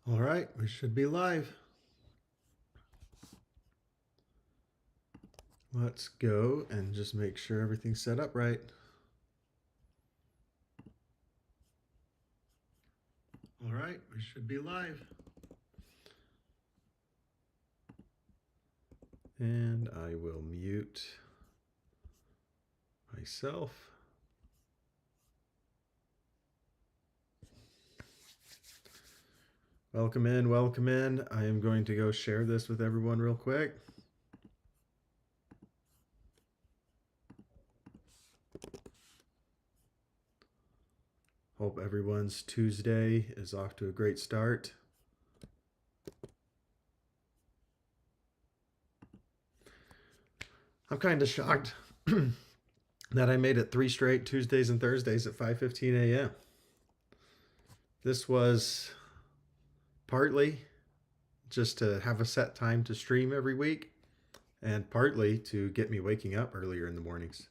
All right, we should be live. Let's go and just make sure everything's set up right. All right, we should be live. And I will mute myself. Welcome in, welcome in. I am going to go share this with everyone real quick. Hope everyone's Tuesday is off to a great start. I'm kind of shocked that I made it 3 straight Tuesdays and Thursdays at 5:15 a.m. This was partly just to have a set time to stream every week, and partly to get me waking up earlier in the mornings.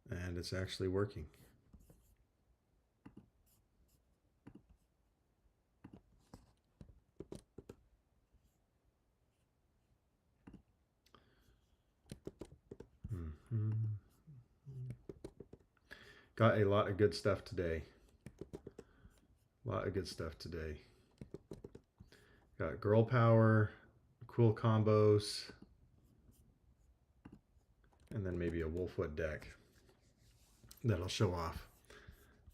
And it's actually working. Got a lot of good stuff today. Got girl power, cool combos, and then maybe a Wolfwood deck that I'll show off.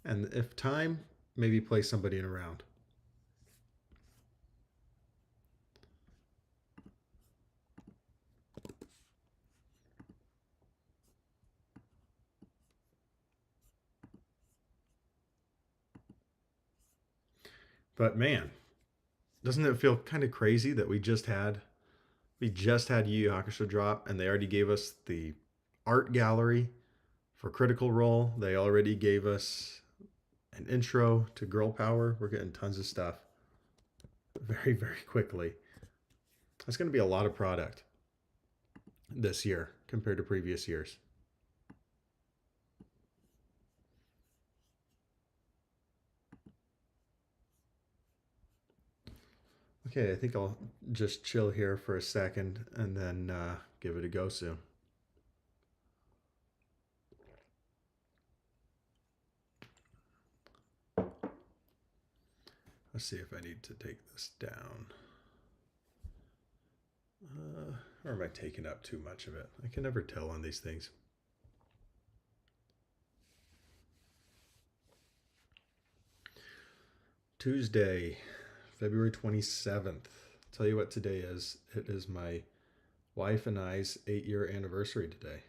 And if time, maybe play somebody in a round. But man, doesn't it feel kind of crazy that we just had Yu Yu Hakusho drop, and they already gave us the art gallery for Critical Role. They already gave us an intro to Girl Power. We're getting tons of stuff very, very quickly. That's going to be a lot of product this year compared to previous years. Okay, I think I'll just chill here for a second and then give it a go soon. Let's see if I need to take this down. Or am I taking up too much of it? I can never tell on these things. Tuesday, February 27th. Tell you what today is. It is my wife and I's 8-year anniversary today.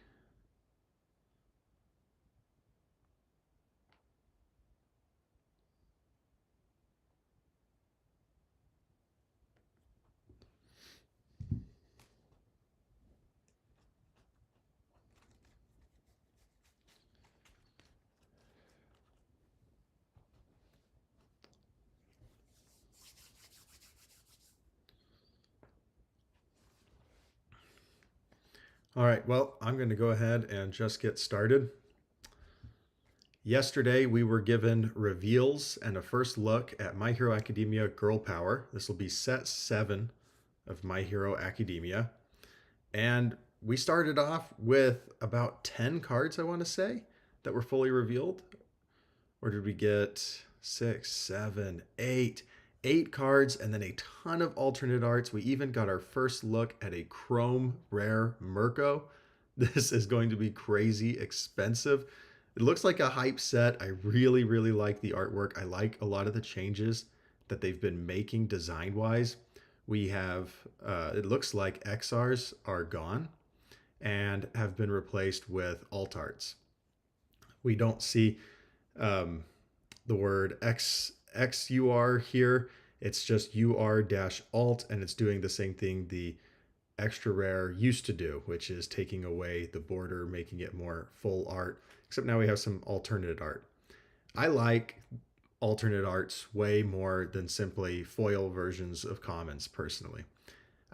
All right, well, I'm going to go ahead and just get started. Yesterday, we were given reveals and a first look at My Hero Academia Girl Power. This will be set 7 of My Hero Academia. And we started off with about 10 cards, I want to say, that were fully revealed. Or did we get 6, 7, 8? 8 cards and then a ton of alternate arts. We even got our first look at a Chrome Rare Mirko. This is going to be crazy expensive. It looks like a hype set. I really, really like the artwork. I like a lot of the changes that they've been making design-wise. We have, it looks like XRs are gone and have been replaced with alt arts. We don't see the word XUR here. It's just UR-alt, and it's doing the same thing the extra rare used to do, which is taking away the border, making it more full art, except now we have some alternate art. I like alternate arts way more than simply foil versions of commons, personally.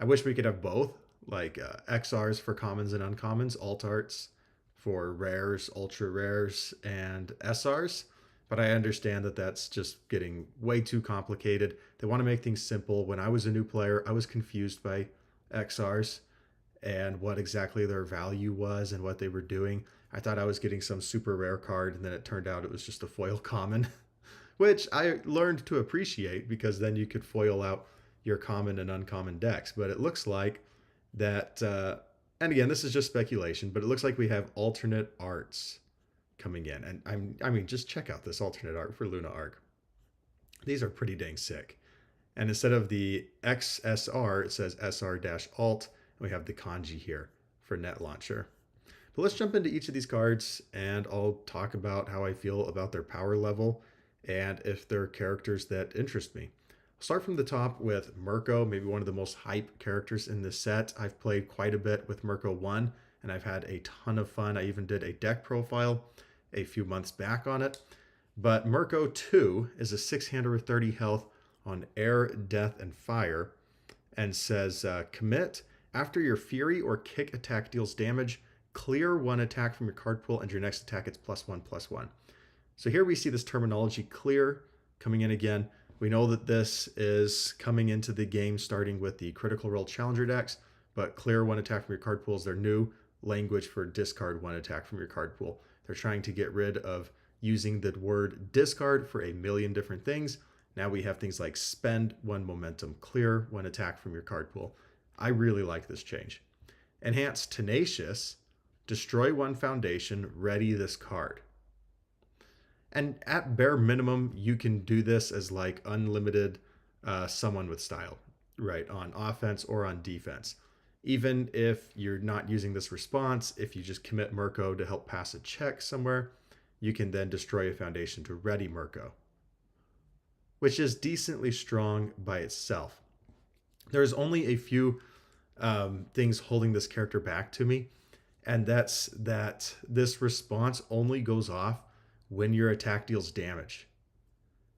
I wish we could have both, like XRs for commons and uncommons, alt arts for rares, ultra rares, and SRs. but I understand that that's just getting way too complicated. They want to make things simple. When I was a new player, I was confused by XRs and what exactly their value was and what they were doing. I thought I was getting some super rare card, and then it turned out it was just a foil common, which I learned to appreciate because then you could foil out your common and uncommon decks. But it looks like that, and again, this is just speculation, but it looks like we have alternate arts coming in. And I mean, just check out this alternate art for Luna Arc. These are pretty dang sick. And instead of the XSR, it says SR-alt, and we have the kanji here for Net Launcher. But let's jump into each of these cards, and I'll talk about how I feel about their power level and if they're characters that interest me. I'll start from the top with Mirko, maybe one of the most hype characters in this set. I've played quite a bit with Mirko 1, and I've had a ton of fun. I even did a deck profile a few months back on it. But Mirko 2 is a 6-hander with 30 health on air, death, and fire, and says commit. After your fury or kick attack deals damage, clear one attack from your card pool, and your next attack it's +1/+1. So here we see this terminology clear coming in again. We know that this is coming into the game starting with the Critical Role Challenger decks, but clear one attack from your card pool is their new language for discard one attack from your card pool. They're trying to get rid of using the word discard for a million different things. Now we have things like spend one momentum, clear one attack from your card pool. I really like this change. Enhance Tenacious, destroy one foundation, ready this card. And at bare minimum, you can do this as like unlimited someone with style, right? On offense or on defense. Even if you're not using this response, if you just commit Mirko to help pass a check somewhere, you can then destroy a foundation to ready Mirko, which is decently strong by itself. There's only a few things holding this character back to me, and that's that this response only goes off when your attack deals damage.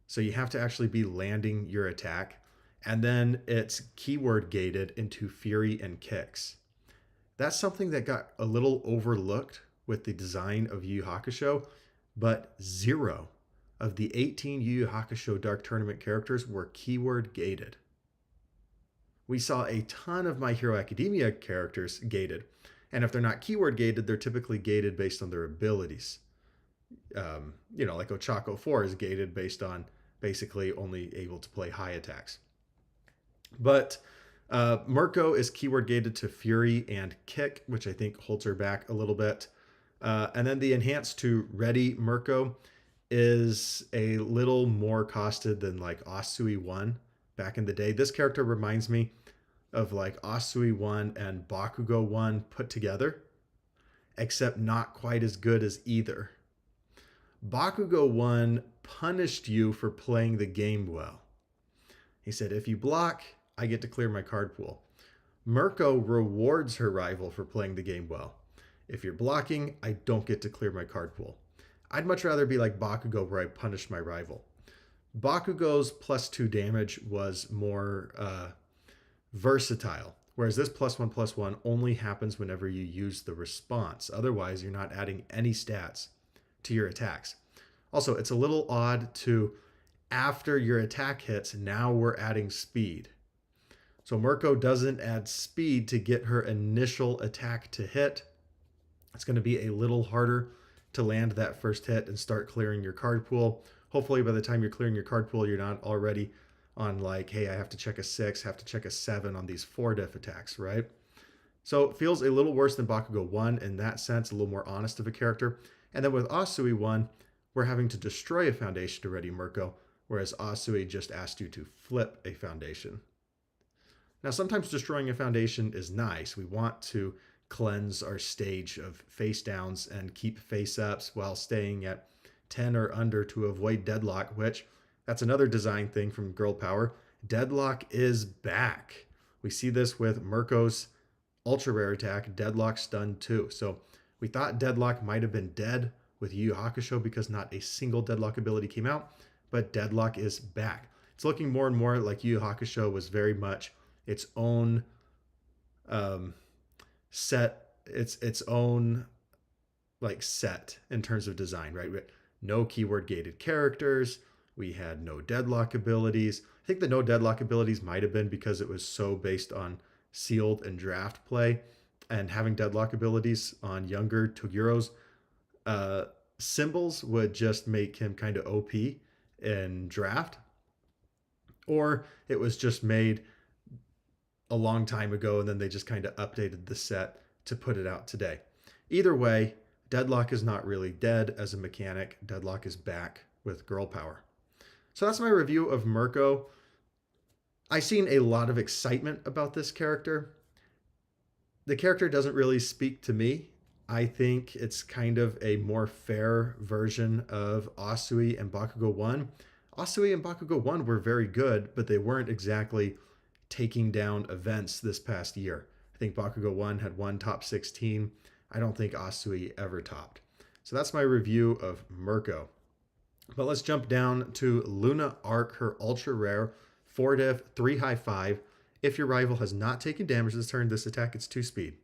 So you have to actually be landing your attack, and then it's keyword gated into fury and kicks. That's something that got a little overlooked with the design of Yu Yu Hakusho, but 0 of the 18 Yu Yu Hakusho Dark Tournament characters were keyword gated. We saw a ton of My Hero Academia characters gated, and if they're not keyword gated, they're typically gated based on their abilities. Like Ochako 4 is gated based on basically only able to play high attacks. But Mirko is keyword gated to fury and kick, which I think holds her back a little bit. And then the enhanced to ready Mirko is a little more costed than like Asui 1 back in the day. This character reminds me of like Asui 1 and Bakugo 1 put together, except not quite as good as either. Bakugo 1 punished you for playing the game well. He said, if you block, I get to clear my card pool. Mirko rewards her rival for playing the game well. If you're blocking, I don't get to clear my card pool. I'd much rather be like Bakugo where I punish my rival. Bakugo's +2 damage was more versatile, whereas this +1/+1 only happens whenever you use the response. Otherwise, you're not adding any stats to your attacks. Also, it's a little odd to, after your attack hits, now we're adding speed. So Mirko doesn't add speed to get her initial attack to hit. It's going to be a little harder to land that first hit and start clearing your card pool. Hopefully by the time you're clearing your card pool, you're not already on like, hey, I have to check a 6, have to check a 7 on these 4 diff attacks, right? So it feels a little worse than Bakugo 1 in that sense, a little more honest of a character. And then with Asui 1, we're having to destroy a foundation to ready Mirko, whereas Asui just asked you to flip a foundation. Now, sometimes destroying a foundation is nice. We want to cleanse our stage of face downs and keep face ups while staying at 10 or under to avoid deadlock, which that's another design thing from Girl Power. Deadlock is back. We see this with Mirko's ultra rare attack, Deadlock Stun 2. So we thought Deadlock might have been dead with Yu Yu Hakusho because not a single Deadlock ability came out, but Deadlock is back. It's looking more and more like Yu Yu Hakusho was very much its own set, its own like set in terms of design, right? no keyword gated characters. We had no deadlock abilities. I think the no deadlock abilities might have been because it was so based on sealed and draft play, and having deadlock abilities on younger Togiros uh, symbols would just make him kind of OP in draft, or it was just made a long time ago and then they just kind of updated the set to put it out today. Either way, deadlock is not really dead as a mechanic. Deadlock is back with girl power. So that's my review of Mirko. I've seen a lot of excitement about this character. The character doesn't really speak to me. I think it's kind of a more fair version of Asui and Bakugo 1. Asui and Bakugo 1 were very good, but they weren't exactly taking down events this past year. I think Bakugo 1 had one top 16. I don't think Asui ever topped. So that's my review of Mirko. But let's jump down to Luna Arc, her ultra rare 4-diff, 3 high 5. If your rival has not taken damage this turn, this attack gets 2 speed.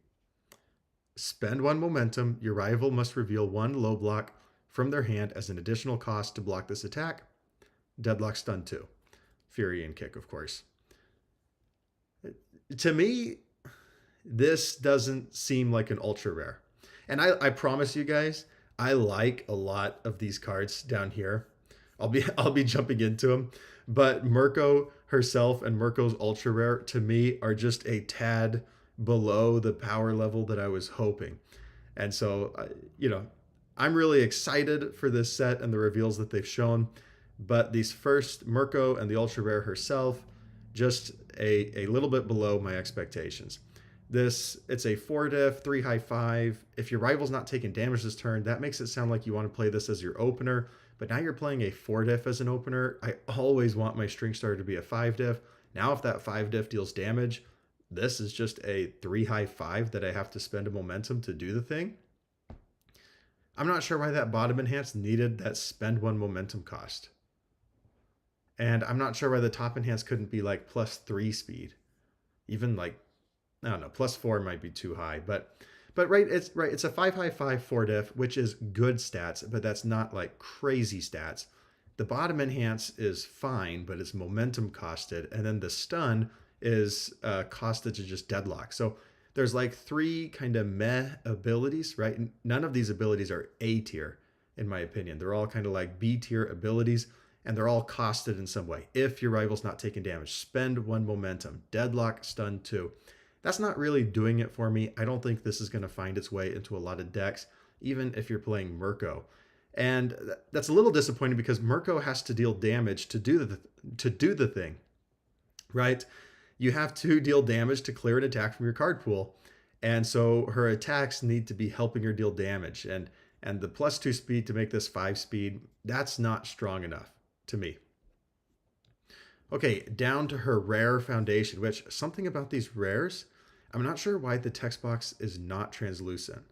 Spend 1 momentum. Your rival must reveal 1 low block from their hand as an additional cost to block this attack. Deadlock stun 2. Fury and kick, of course. To me, this doesn't seem like an ultra rare. And I promise you guys, I like a lot of these cards down here. I'll be jumping into them. But Mirko herself and Mirko's ultra rare to me are just a tad below the power level that I was hoping. And so, I'm really excited for this set and the reveals that they've shown. But these first, Mirko and the ultra rare herself, just a little bit below my expectations. It's a 4-diff, 3 high 5. If your rival's not taking damage this turn, that makes it sound like you want to play this as your opener. But now you're playing a 4-diff as an opener. I always want my string starter to be a 5-diff. Now if that 5-diff deals damage, this is just a 3 high 5 that I have to spend a momentum to do the thing. I'm not sure why that bottom enhance needed that spend 1 momentum cost. And I'm not sure why the top enhance couldn't be like +3 speed. Even like, I don't know, +4 might be too high. But it's a 5 high 5 4-diff, which is good stats, but that's not like crazy stats. The bottom enhance is fine, but it's momentum costed. And then the stun is costed to just deadlock. So there's like 3 kind of meh abilities, right? None of these abilities are A tier, in my opinion. They're all kind of like B tier abilities, and they're all costed in some way. If your rival's not taking damage, spend 1 momentum. Deadlock, stun 2. That's not really doing it for me. I don't think this is going to find its way into a lot of decks, even if you're playing Mirko. And that's a little disappointing because Mirko has to deal damage to do the thing, right? You have to deal damage to clear an attack from your card pool. And so her attacks need to be helping her deal damage. And the +2 speed to make this 5 speed, that's not strong enough to me. Okay, down to her rare foundation, which something about these rares, I'm not sure why the text box is not translucent.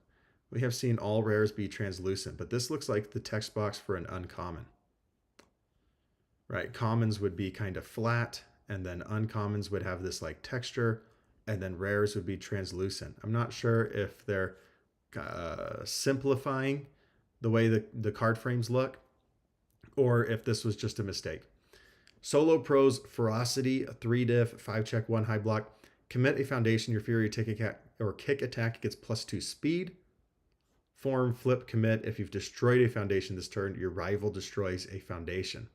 We have seen all rares be translucent, but this looks like the text box for an uncommon. Right, commons would be kind of flat, and then uncommons would have this like texture, and then rares would be translucent. I'm not sure if they're simplifying the way the card frames look, or if this was just a mistake. Solo Pros Ferocity, a 3-diff, 5-check, 1 high block. Commit a foundation. Your Fury kick attack gets +2 speed. Form, flip, commit. If you've destroyed a foundation this turn, your rival destroys a foundation.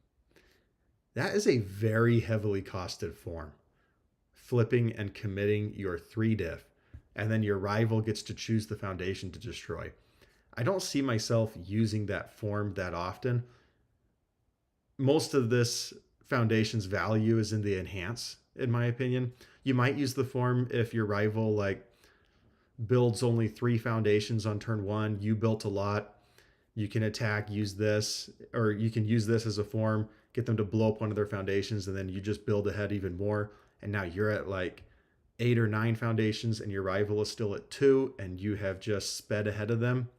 That is a very heavily costed form. Flipping and committing your 3-diff, and then your rival gets to choose the foundation to destroy. I don't see myself using that form that often. Most of this foundation's value is in the enhance, in my opinion. You might use the form if your rival like builds only 3 foundations on turn 1. You built a lot. You can attack, use this, or you can use this as a form, get them to blow up one of their foundations, and then you just build ahead even more. And now you're at like 8 or 9 foundations, and your rival is still at 2, and you have just sped ahead of them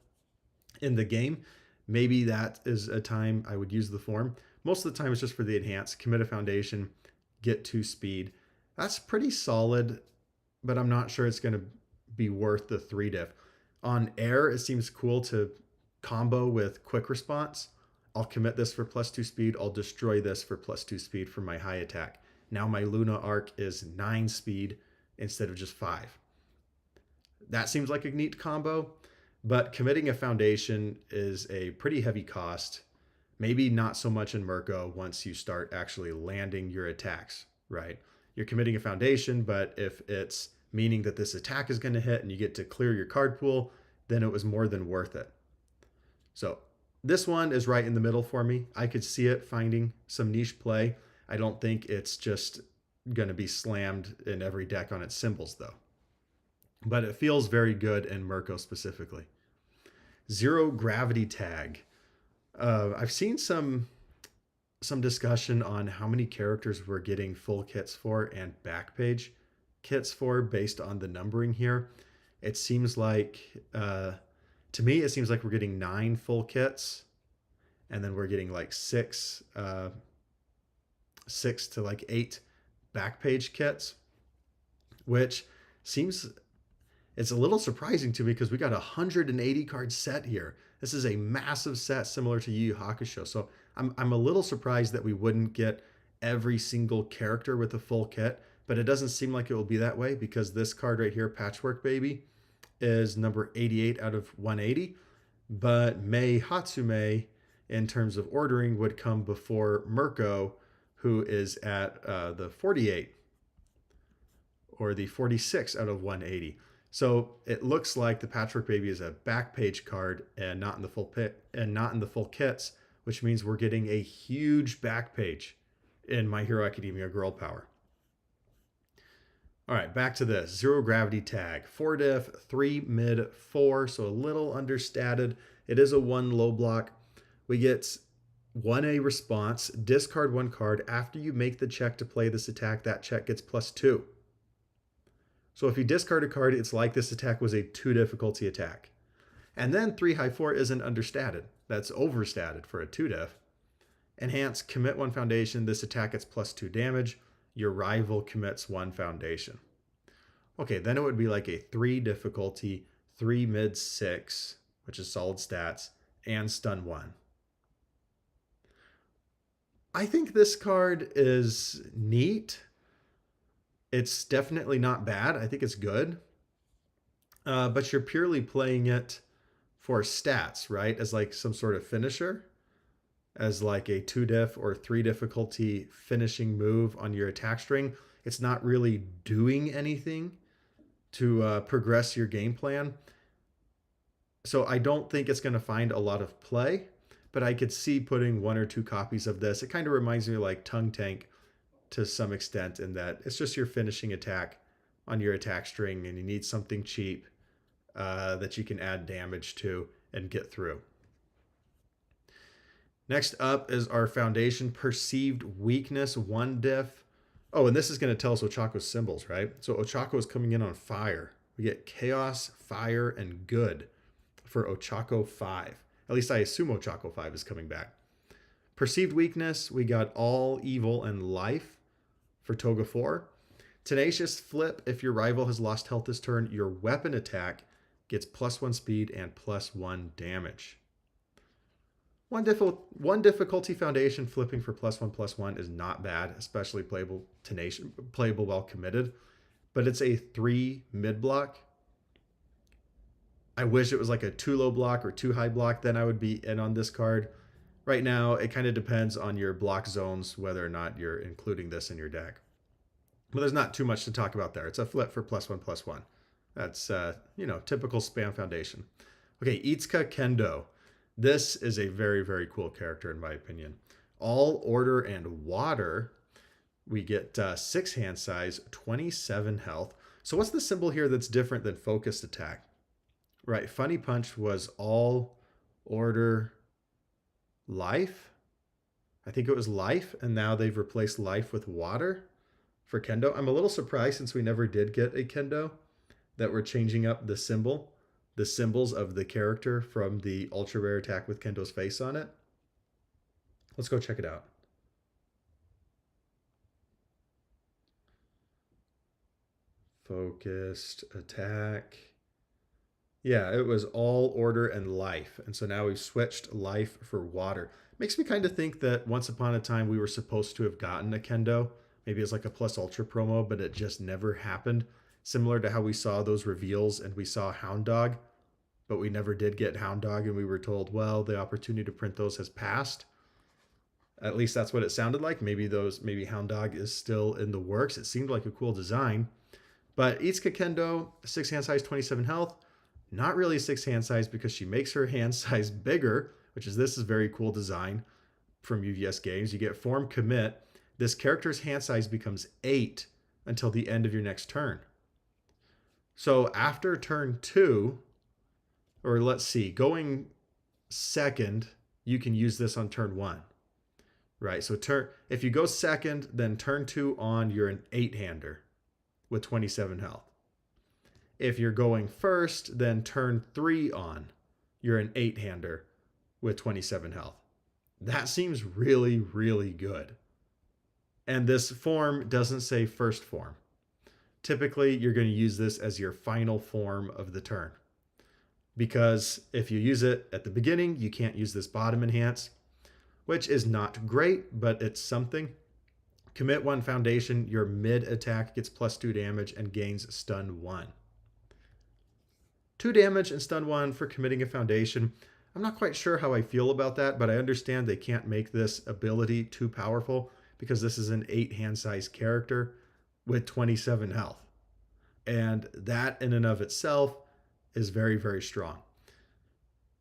in the game. Maybe that is a time I would use the form. Most of the time it's just for the enhance, commit a foundation, get 2 speed. That's pretty solid, but I'm not sure it's going to be worth the 3-diff. On air, it seems cool to combo with quick response I'll commit this for +2 speed. I'll destroy this for +2 speed for my high attack. Now my Luna arc is 9 speed instead of just 5. That seems like a neat combo, but committing a foundation is a pretty heavy cost. Maybe not so much in Mirko once you start actually landing your attacks, right? You're committing a foundation, but if it's meaning that this attack is going to hit and you get to clear your card pool, then it was more than worth it. So this one is right in the middle for me. I could see it finding some niche play. I don't think it's just going to be slammed in every deck on its symbols, though. But it feels very good in Mirko specifically. Zero gravity tag. I've seen some discussion on how many characters we're getting full kits for and back page kits for based on the numbering here. It seems like, to me, it seems like we're getting 9 full kits, and then we're getting like 6 to like 8 back page kits, which seems, it's a little surprising to me because we got a 180 card set here. This is a massive set similar to Yu Yu Hakusho. So I'm a little surprised that we wouldn't get every single character with a full kit, but it doesn't seem like it will be that way because this card right here, Patchwork Baby, is number 88 out of 180. But Mei Hatsume, in terms of ordering, would come before Mirko, who is at the 48 or the 46 out of 180. So it looks like the Patchwork Baby is a back page card and not in the full pit and not in the full kits, which means we're getting a huge back page in My Hero Academia Girl Power. All right, back to this. Zero gravity tag. 4 diff, 3 mid, 4, so a little understated. It is a 1 low block. We get 1A response, discard 1 card. After you make the check to play this attack, that check gets +2. So if you discard a card, it's like this attack was a 2 difficulty attack. And then 3 high 4 isn't understated. That's overstated for a 2 diff. Enhance, commit 1 foundation. This attack gets +2 damage. Your rival commits 1 foundation. Okay, then it would be like a 3 difficulty, 3 mid 6, which is solid stats, and stun 1. I think this card is neat. It's definitely not bad. I think it's good. But you're purely playing it for stats, right? As like some sort of finisher, as like a 2 diff or 3 difficulty finishing move on your attack string. It's not really doing anything to progress your game plan. So I don't think it's going to find a lot of play, but I could see putting 1 or 2 copies of this. It kind of reminds me of like Tongue Tank to some extent, in that it's just your finishing attack on your attack string and you need something cheap that you can add damage to and get through. Next up is our foundation, perceived weakness, 1 diff. Oh, and this is going to tell us Ochako's symbols, right? So Ochako is coming in on fire. We get chaos, fire, and good for Ochako 5. At least I assume Ochako 5 is coming back. Perceived weakness, we got all evil and life for Toga 4. Tenacious flip, if your rival has lost health this turn, your weapon attack gets +1 speed and +1 damage. One difficulty foundation flipping for +1/+1 is not bad, especially playable while committed, but it's a 3 mid block. I wish it was like a 2 low block or 2 high block, then I would be in on this card. Right now, it kind of depends on your block zones, whether or not you're including this in your deck. But there's not too much to talk about there. It's a flip for +1/+1. That's, typical spam foundation. Okay, Itsuka Kendo. This is a very, very cool character, in my opinion. All order and water. We get 6 hand size, 27 health. So what's the symbol here that's different than focused attack? Right, Funny Punch was all order life. I think it was life, and now they've replaced life with water for Kendo. I'm a little surprised, since we never did get a Kendo, that we're changing up the symbols of the character from the ultra rare attack with Kendo's face on it. Let's go check it out. Focused attack. Yeah, it was all order and life. And so now we've switched life for water. Makes me kind of think that once upon a time we were supposed to have gotten a kendo. Maybe it's like a plus ultra promo, but it just never happened. Similar to how we saw those reveals and we saw Hound Dog, but we never did get Hound Dog and we were told, well, the opportunity to print those has passed. At least that's what it sounded like. Maybe Hound Dog is still in the works. It seemed like a cool design. But Itsuka Kendo, 6 hand size, 27 health. Not really 6 hand size because she makes her hand size bigger, which is this is very cool design from UVS Games. You get form commit. This character's hand size becomes 8 until the end of your next turn. So after turn 2, or let's see, going second, you can use this on turn 1. Right, so if you go second, then turn 2 on, you're an 8-hander with 27 health. If you're going first, then turn 3 on, you're an 8-hander with 27 health. That seems really, really good. And this form doesn't say first form. Typically, you're going to use this as your final form of the turn. Because if you use it at the beginning, you can't use this bottom enhance, which is not great, but it's something. Commit 1 foundation, your mid attack gets +2 damage and gains stun 1. 2 damage and stun 1 for committing a foundation. I'm not quite sure how I feel about that, but I understand they can't make this ability too powerful because this is an 8 hand size character with 27 health. And that in and of itself is very, very strong.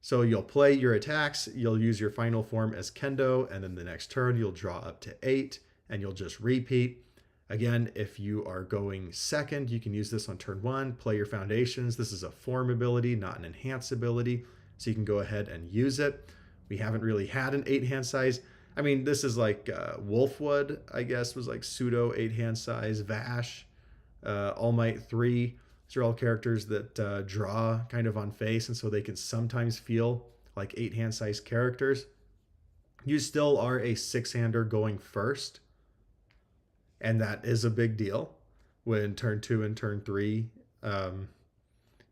So you'll play your attacks, you'll use your final form as Kendo, and then the next turn you'll draw up to 8, and you'll just repeat. Again, if you are going second, you can use this on turn 1, play your foundations. This is a form ability, not an enhance ability, so you can go ahead and use it. We haven't really had an 8 hand size. I mean, this is like Wolfwood, I guess, was like pseudo 8 hand size. Vash, All Might 3. These are all characters that draw kind of on face, and so they can sometimes feel like 8 hand size characters. You still are a 6-hander going first, and that is a big deal when turn 2 and turn 3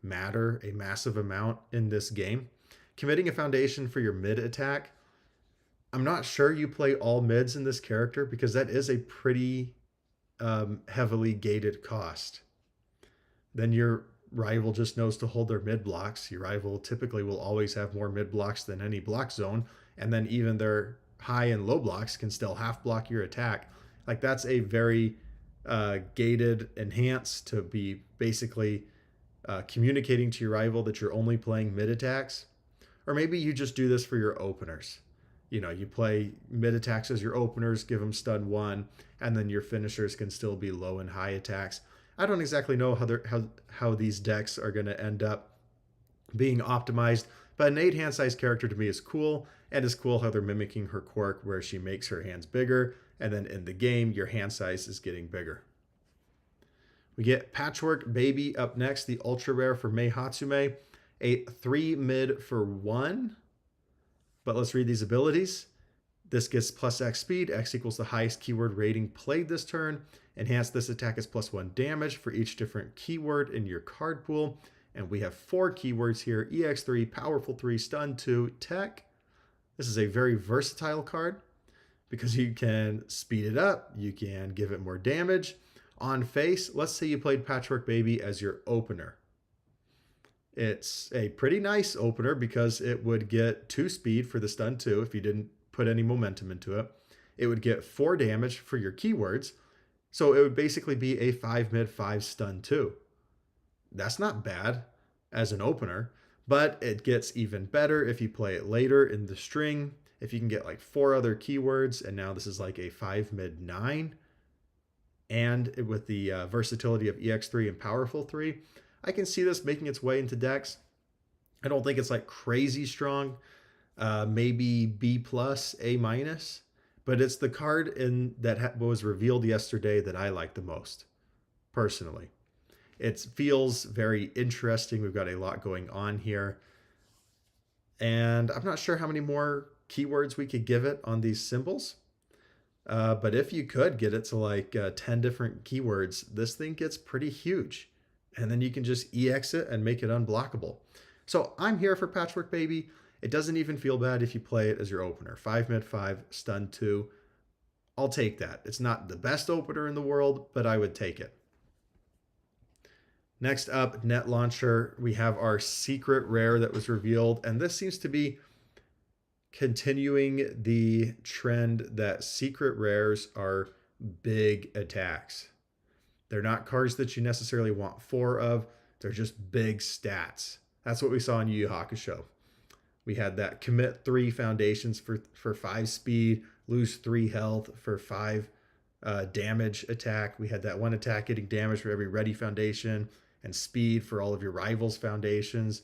matter a massive amount in this game. Committing a foundation for your mid attack. I'm not sure you play all mids in this character because that is a pretty heavily gated cost. Then your rival just knows to hold their mid blocks. Your rival typically will always have more mid blocks than any block zone. And then even their high and low blocks can still half block your attack. Like that's a very gated enhance to be basically communicating to your rival that you're only playing mid attacks. Or maybe you just do this for your openers. You know, you play mid attacks as your openers, give them stun 1, and then your finishers can still be low and high attacks. I don't exactly know how these decks are going to end up being optimized, but an 8 hand size character to me is cool, and it's cool how they're mimicking her quirk where she makes her hands bigger, and then in the game, your hand size is getting bigger. We get Patchwork Baby up next, the ultra rare for Mei Hatsume, a 3 mid for 1. But let's read these abilities. This gets +X speed. X equals the highest keyword rating played this turn. Enhance this attack is +1 damage for each different keyword in your card pool. And we have 4 keywords here. EX3, Powerful 3, Stun 2, Tech. This is a very versatile card because you can speed it up. You can give it more damage. On face, let's say you played Patchwork Baby as your opener. It's a pretty nice opener because it would get 2 speed for the stun 2 if you didn't put any momentum into it. It would get 4 damage for your keywords. So it would basically be a 5 mid 5 stun 2. That's not bad as an opener, but it gets even better if you play it later in the string. If you can get like 4 other keywords, and now this is like a 5 mid 9. And with the versatility of EX3 and Powerful 3, I can see this making its way into decks. I don't think it's like crazy strong, maybe B+, A-, but it's the card that was revealed yesterday that I like the most, personally. It feels very interesting. We've got a lot going on here. And I'm not sure how many more keywords we could give it on these symbols. But if you could get it to like 10 different keywords, this thing gets pretty huge. and then you can just EX it and make it unblockable. So I'm here for Patchwork Baby. It doesn't even feel bad if you play it as your opener. 5 mid 5, stun 2. I'll take that. It's not the best opener in the world, but I would take it. Next up, Net Launcher. We have our secret rare that was revealed, and this seems to be continuing the trend that secret rares are big attacks. They're not cards that you necessarily want 4 of. They're just big stats. That's what we saw in Yu Yu Hakusho. We had that commit 3 foundations for 5 speed, lose 3 health for 5 damage attack. We had that 1 attack getting damage for every ready foundation and speed for all of your rivals' foundations.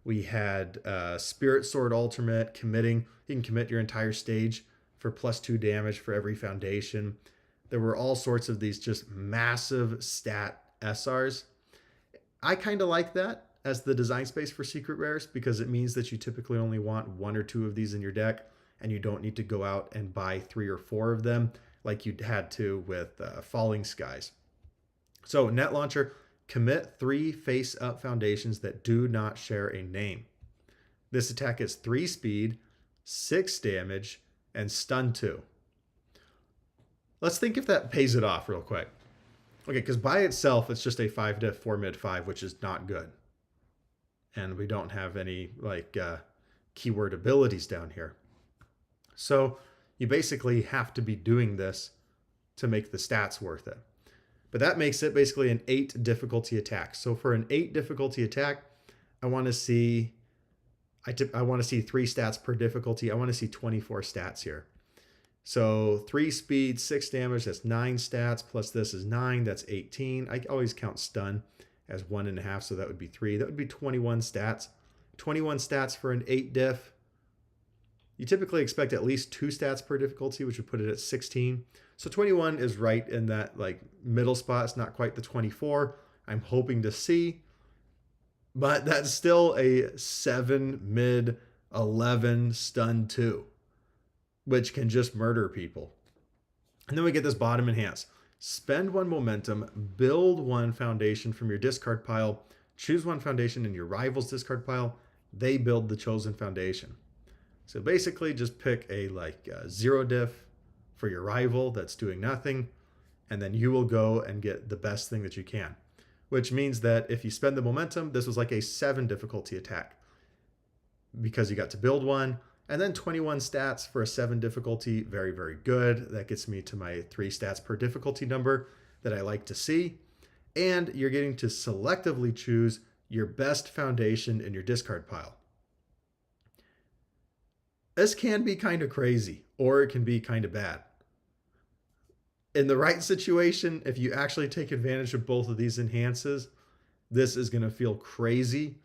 We had Spirit Sword Ultimate committing. You can commit your entire stage for +2 damage for every foundation. There were all sorts of these just massive stat SRs. I kind of like that as the design space for secret rares because it means that you typically only want 1 or 2 of these in your deck and you don't need to go out and buy 3 or 4 of them like you had to with Falling Skies. So Net Launcher, commit 3 face-up foundations that do not share a name. This attack is 3 speed, 6 damage, and stun 2. Let's think if that pays it off real quick. Okay, because by itself, it's just a 5 diff 4 mid 5, which is not good. And we don't have any like keyword abilities down here. So you basically have to be doing this to make the stats worth it. But that makes it basically an 8 difficulty attack. So for an 8 difficulty attack, I want to see 3 stats per difficulty. I want to see 24 stats here. So 3 speed, 6 damage, that's 9 stats, plus this is 9, that's 18. I always count stun as 1.5, so that would be 3. That would be 21 stats. 21 stats for an 8 diff. You typically expect at least 2 stats per difficulty, which would put it at 16. So 21 is right in that like middle spot. It's not quite the 24 I'm hoping to see. But that's still a 7 mid 11 stun 2. Which can just murder people. And then we get this bottom enhance. Spend 1 momentum, build 1 foundation from your discard pile, choose 1 foundation in your rival's discard pile, they build the chosen foundation. So basically just pick a 0 diff for your rival that's doing nothing, and then you will go and get the best thing that you can. Which means that if you spend the momentum, this was like a 7 difficulty attack because you got to build 1. And then 21 stats for a 7 difficulty, very, very good. That gets me to my 3 stats per difficulty number that I like to see. And you're getting to selectively choose your best foundation in your discard pile. This can be kind of crazy, or it can be kind of bad. In the right situation, if you actually take advantage of both of these enhances, this is going to feel crazy.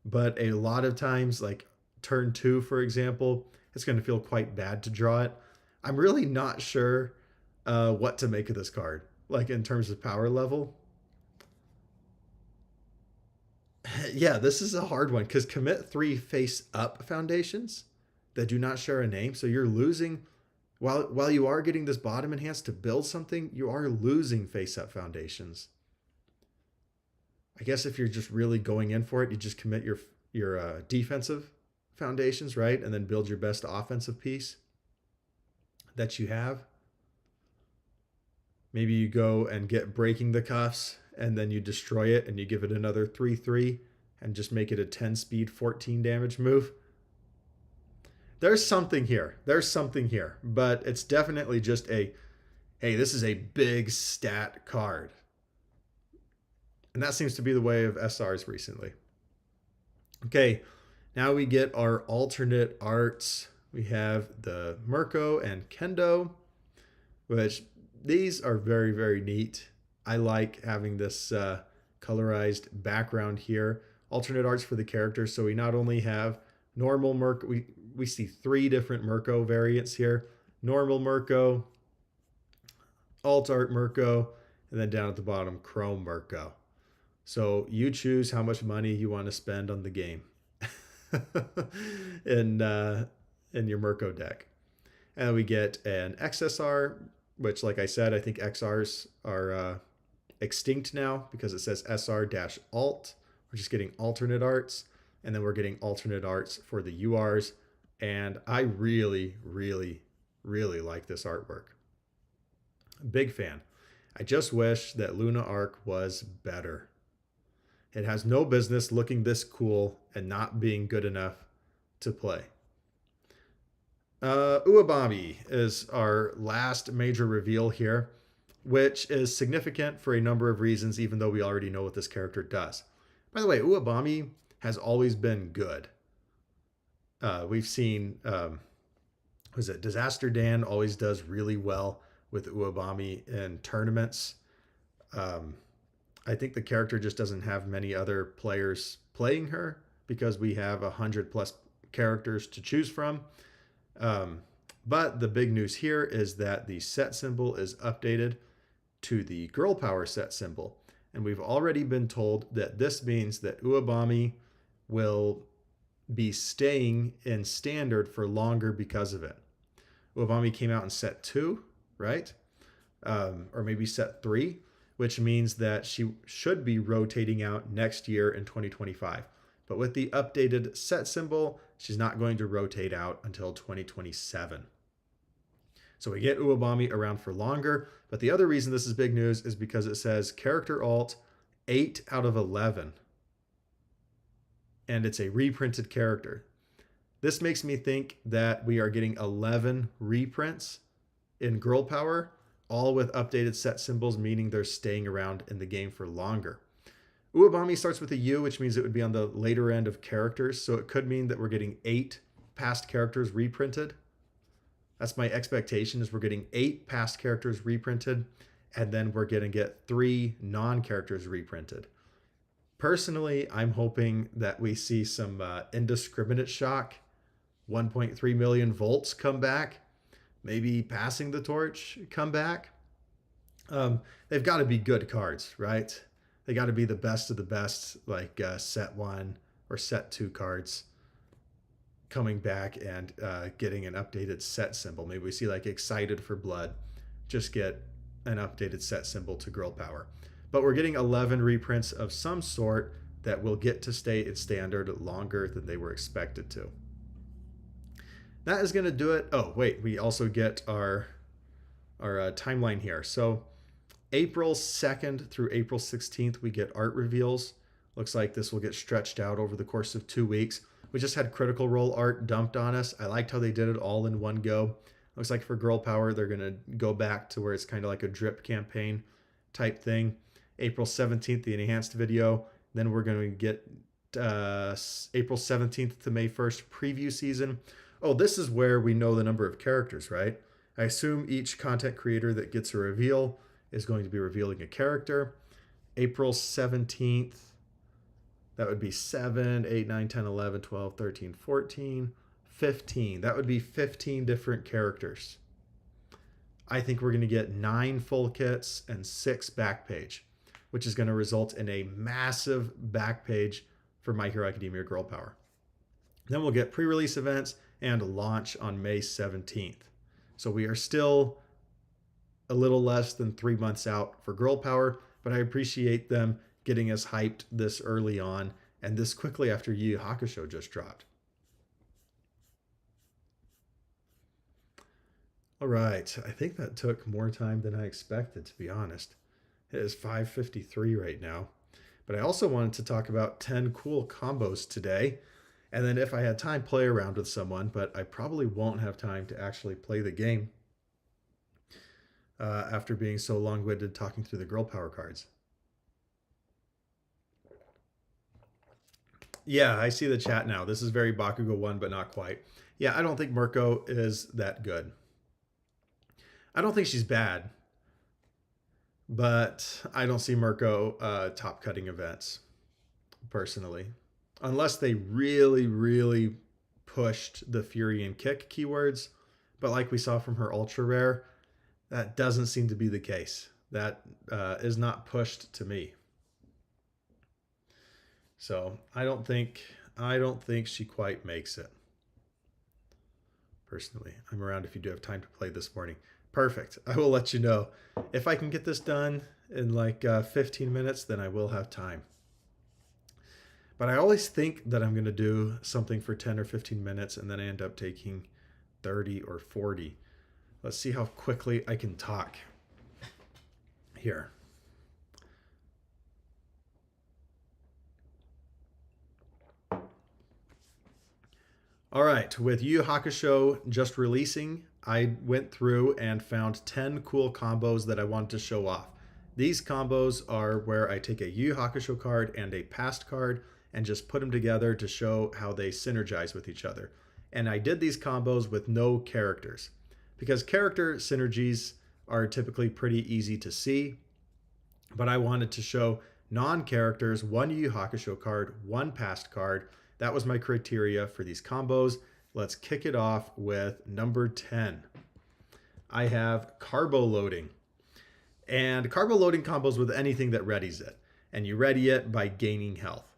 But a lot of times, like turn 2, for example, it's going to feel quite bad to draw it. I'm really not sure what to make of this card, like in terms of power level. Yeah, this is a hard one because commit 3 face-up foundations that do not share a name. So you're losing, while you are getting this bottom enhance to build something, you are losing face-up foundations. I guess if you're just really going in for it, you just commit your defensive foundations, right? And then build your best offensive piece that you have. Maybe you go and get breaking the cuffs and then you destroy it and you give it another 3/3 and just make it a 10 speed 14 damage move. There's something here. But it's definitely just hey, this is a big stat card. And that seems to be the way of SRs recently. Okay, now we get our alternate arts. We have the Mirko and Kendo, which these are very, very neat. I like having this colorized background here. Alternate arts for the characters. So we not only have normal Mirko, we see 3 different Mirko variants here. Normal Mirko, alt art Mirko, and then down at the bottom, Chrome Mirko. So you choose how much money you want to spend on the game in your Mirko deck. And we get an XSR, which, like I said, I think XRs are extinct now because it says SR-alt. We're just getting alternate arts, and then we're getting alternate arts for the URs. And I really, really, really like this artwork. Big fan. I just wish that Luna Arc was better. It has no business looking this cool and not being good enough to play. Uabami is our last major reveal here, which is significant for a number of reasons, even though we already know what this character does. By the way, Uabami has always been good. We've seen, was it Disaster Dan always does really well with Uabami in tournaments. I think the character just doesn't have many other players playing her because we have 100+ characters to choose from. But the big news here is that the set symbol is updated to the girl power set symbol. And we've already been told that this means that Uabami will be staying in standard for longer because of it. Uabami came out in set 2, right? Or maybe set 3, which means that she should be rotating out next year in 2025. But with the updated set symbol, she's not going to rotate out until 2027. So we get Uabami around for longer. But the other reason this is big news is because it says character alt 8 out of 11. And it's a reprinted character. This makes me think that we are getting 11 reprints in Girl Power, all with updated set symbols, meaning they're staying around in the game for longer. Uabami starts with a U, which means it would be on the later end of characters. So it could mean that we're getting 8 past characters reprinted. That's my expectation, is we're getting 8 past characters reprinted, and then we're going to get 3 non-characters reprinted. Personally, I'm hoping that we see some indiscriminate shock, 1.3 million volts come back, maybe passing the torch come back. They've got to be good cards, right? They got to be the best of the best, like set 1 or set 2 cards coming back and getting an updated set symbol. Maybe we see like Excited for Blood, just get an updated set symbol to Girl Power. But we're getting 11 reprints of some sort that will get to stay at standard longer than they were expected to. That is going to do it. Oh, wait, we also get our timeline here. So April 2nd through April 16th, we get art reveals. Looks like this will get stretched out over the course of 2 weeks. We just had Critical Role art dumped on us. I liked how they did it all in one go. Looks like for Girl Power, they're going to go back to where it's kind of like a drip campaign type thing. April 17th, the enhanced video. Then we're going to get April 17th to May 1st preview season. Oh, this is where we know the number of characters, right? I assume each content creator that gets a reveal is going to be revealing a character. April 17th, that would be 7, 8, 9, 10, 11, 12, 13, 14, 15. That would be 15 different characters. I think we're going to get 9 full kits and 6 back page, which is going to result in a massive back page for My Hero Academia Girl Power. Then we'll get pre-release events and launch on May 17th. So we are still a little less than 3 months out for Girl Power, but I appreciate them getting us hyped this early on and this quickly after Yu Yu Hakusho just dropped. All right, I think that took more time than I expected, to be honest. It is 5:53 right now. But I also wanted to talk about 10 cool combos today. And then if I had time, play around with someone, but I probably won't have time to actually play the game after being so long-winded talking through the Girl Power cards. Yeah, I see the chat now. This is very Bakugo 1, but not quite. Yeah, I don't think Mirko is that good. I don't think she's bad, but I don't see Mirko top cutting events, personally. Unless they really, really pushed the Fury and Kick keywords. But like we saw from her Ultra Rare, that doesn't seem to be the case. That is not pushed to me. So I don't think she quite makes it, personally. I'm around if you do have time to play this morning. Perfect. I will let you know. If I can get this done in like 15 minutes, then I will have time. But I always think that I'm going to do something for 10 or 15 minutes, and then I end up taking 30 or 40. Let's see how quickly I can talk here. All right, with Yu Yu Hakusho just releasing, I went through and found 10 cool combos that I wanted to show off. These combos are where I take a Yu Yu Hakusho card and a past card and just put them together to show how they synergize with each other. And I did these combos with no characters because character synergies are typically pretty easy to see, but I wanted to show non-characters, one Yu Yu Hakusho card, one past card. That was my criteria for these combos. Let's kick it off with number 10. I have carbo loading. And carbo loading combos with anything that readies it. And you ready it by gaining health.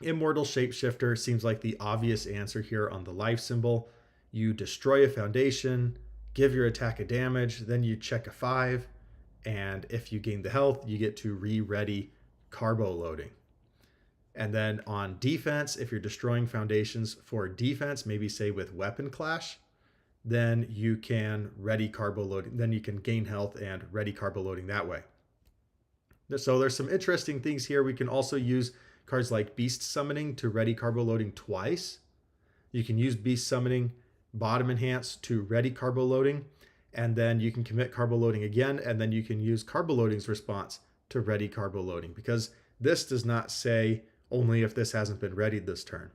Immortal Shapeshifter seems like the obvious answer here on the life symbol. You destroy a foundation, give your attack a damage, then you check a 5. And if you gain the health, you get to re-ready carbo loading. And then on defense, if you're destroying foundations for defense, maybe say with weapon clash, then you can ready carbo loading. Then you can gain health and ready carbo loading that way. So there's some interesting things here. We can also use cards like Beast Summoning to ready carbo loading twice. You can use Beast Summoning bottom enhance to ready carbo loading. And then you can commit carbo loading again. And then you can use carbo loading's response to ready carbo loading, because this does not say only if this hasn't been readied this turn.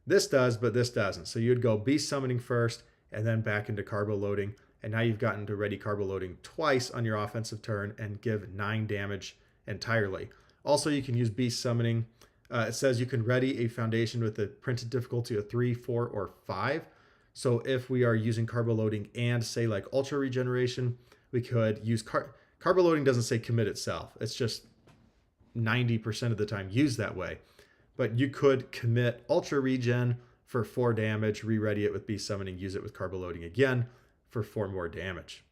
This does, but this doesn't. So you'd go Beast Summoning first and then back into carbo loading. And now you've gotten to ready carbo loading twice on your offensive turn and give 9 damage entirely. Also, you can use Beast Summoning. It says you can ready a foundation with a printed difficulty of 3, 4, or 5. So if we are using carbo loading and say like Ultra Regeneration, we could use carbo loading doesn't say commit itself. It's just 90% of the time used that way. But you could commit Ultra Regen for 4 damage, re-ready it with Beast Summoning, use it with carbo loading again for 4 more damage.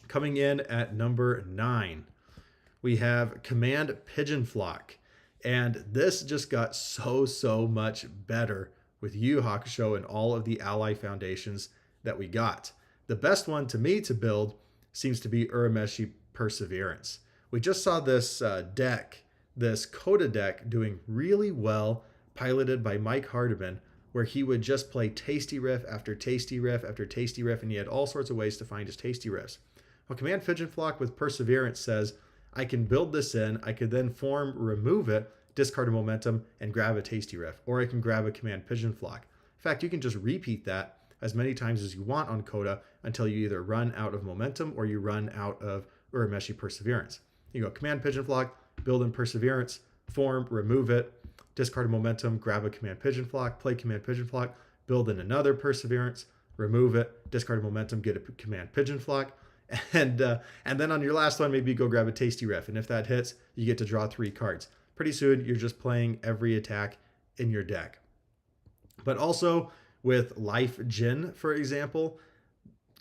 Coming in at number 9, we have Command Pigeon Flock. And this just got so much better with Yu Yu Hakusho and all of the ally foundations that we got. The best one to me to build seems to be Urameshi Perseverance. We just saw this deck, this Coda deck, doing really well, piloted by Mike Hardiman, where he would just play Tasty Riff after Tasty Riff after Tasty Riff, and he had all sorts of ways to find his Tasty Riffs. Well, Command Pigeon Flock with Perseverance says, I can build this in, I could then form, remove it, discard a momentum, and grab a Tasty Riff, or I can grab a Command Pigeon Flock. In fact, you can just repeat that as many times as you want on Coda until you either run out of momentum or you run out of Urameshi Perseverance. You go Command Pigeon Flock, build in Perseverance, form, remove it, discard a momentum, grab a Command Pigeon Flock, play Command Pigeon Flock, build in another Perseverance, remove it, discard a momentum, get a Command Pigeon Flock, and then on your last one, maybe you go grab a Tasty Riff, and if that hits, you get to draw 3 cards. Pretty soon, you're just playing every attack in your deck. But also with Life Jin, for example,